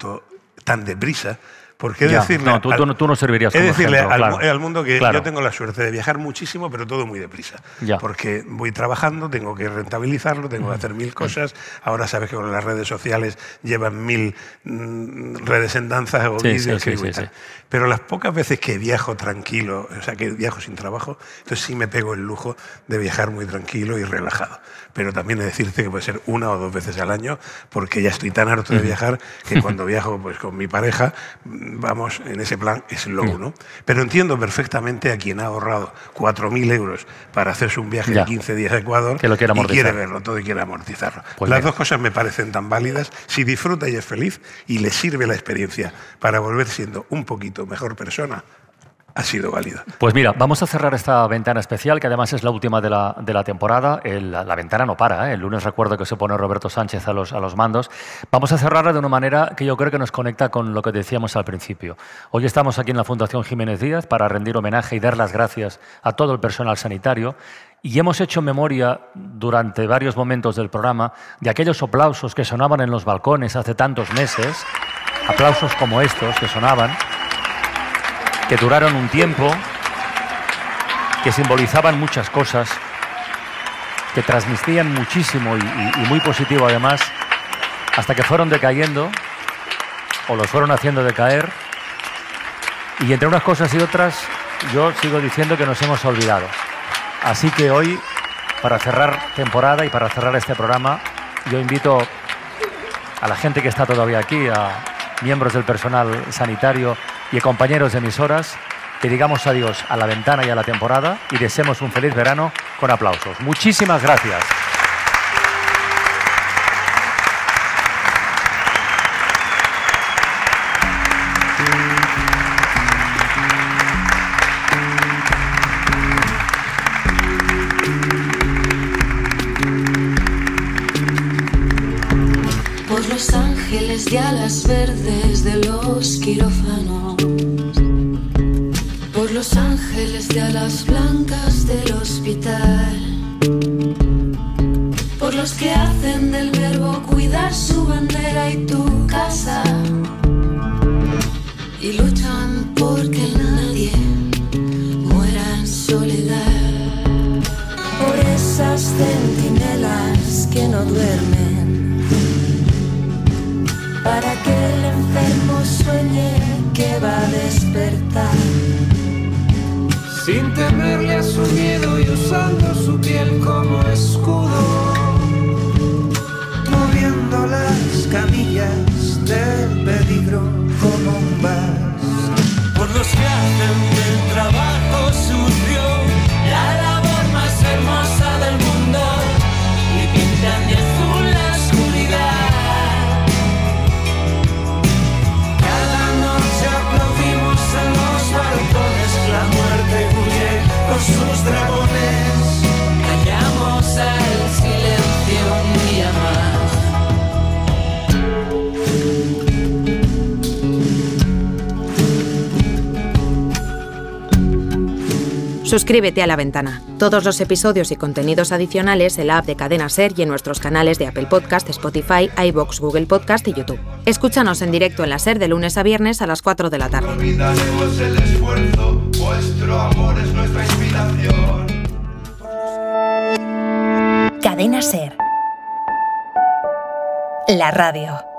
deprisa, porque decirle... No, tú no servirías como decirle ejemplo, al mundo que yo tengo la suerte de viajar muchísimo, pero todo muy deprisa. Porque voy trabajando, tengo que rentabilizarlo, tengo que hacer 1000 cosas. Ahora sabes que con las redes sociales llevan 1000 redes en danza o vídeos y tal. Pero las pocas veces que viajo tranquilo, o sea, que viajo sin trabajo, entonces sí me pego el lujo de viajar muy tranquilo y relajado. Pero también he de decirte que puede ser 1 o 2 veces al año, porque ya estoy tan harto de viajar que cuando viajo pues con mi pareja, vamos, en ese plan es low, ¿no? Pero entiendo perfectamente a quien ha ahorrado 4.000 euros para hacerse un viaje de 15 días a Ecuador y quiere verlo todo y quiere amortizarlo. Pues las dos cosas me parecen tan válidas. Si disfruta y es feliz y le sirve la experiencia para volver siendo un poquito mejor persona, ha sido válida. Pues mira, vamos a cerrar esta ventana especial, que además es la última de la temporada. La ventana no para, ¿eh? El lunes recuerdo que se pone Roberto Sánchez a los mandos. Vamos a cerrarla de una manera que yo creo que nos conecta con lo que decíamos al principio. Hoy estamos aquí en la Fundación Jiménez Díaz para rendir homenaje y dar las gracias a todo el personal sanitario. Y hemos hecho memoria durante varios momentos del programa de aquellos aplausos que sonaban en los balcones hace tantos meses, aplausos como estos que sonaban, que duraron un tiempo, que simbolizaban muchas cosas, que transmitían muchísimo y muy positivo además, hasta que fueron decayendo, o los fueron haciendo decaer, y entre unas cosas y otras, yo sigo diciendo que nos hemos olvidado. Así que hoy, para cerrar temporada y para cerrar este programa, yo invito a la gente que está todavía aquí, a miembros del personal sanitario y compañeros de emisoras, que digamos adiós a la ventana y a la temporada y deseemos un feliz verano con aplausos. Muchísimas gracias. Por los ángeles de alas verdes de los quirófanos, por los ángeles de alas blancas del hospital, por los que hacen del verbo cuidar su bandera y tu casa, y luchan porque nadie muera en soledad, por esas centinelas que no duermen, para que el enfermo sueñe que va a despertar, sin temerle a su miedo y usando su piel como escudo, moviendo las camillas del peligro como un vas. Por los que hacen del trabajo sucio la labor más hermosa del mundo y pintan de azul la oscuridad. Aplaudimos en los balcones, la muerte huye con sus dragones. Callamos al silencio un día más. Suscríbete a La Ventana. Todos los episodios y contenidos adicionales en la app de Cadena SER y en nuestros canales de Apple Podcast, Spotify, iVoox, Google Podcast y YouTube. Escúchanos en directo en la SER de lunes a viernes a las 4 de la tarde. olvidaremos el esfuerzo, vuestro amor es nuestra inspiración. Cadena SER. La radio.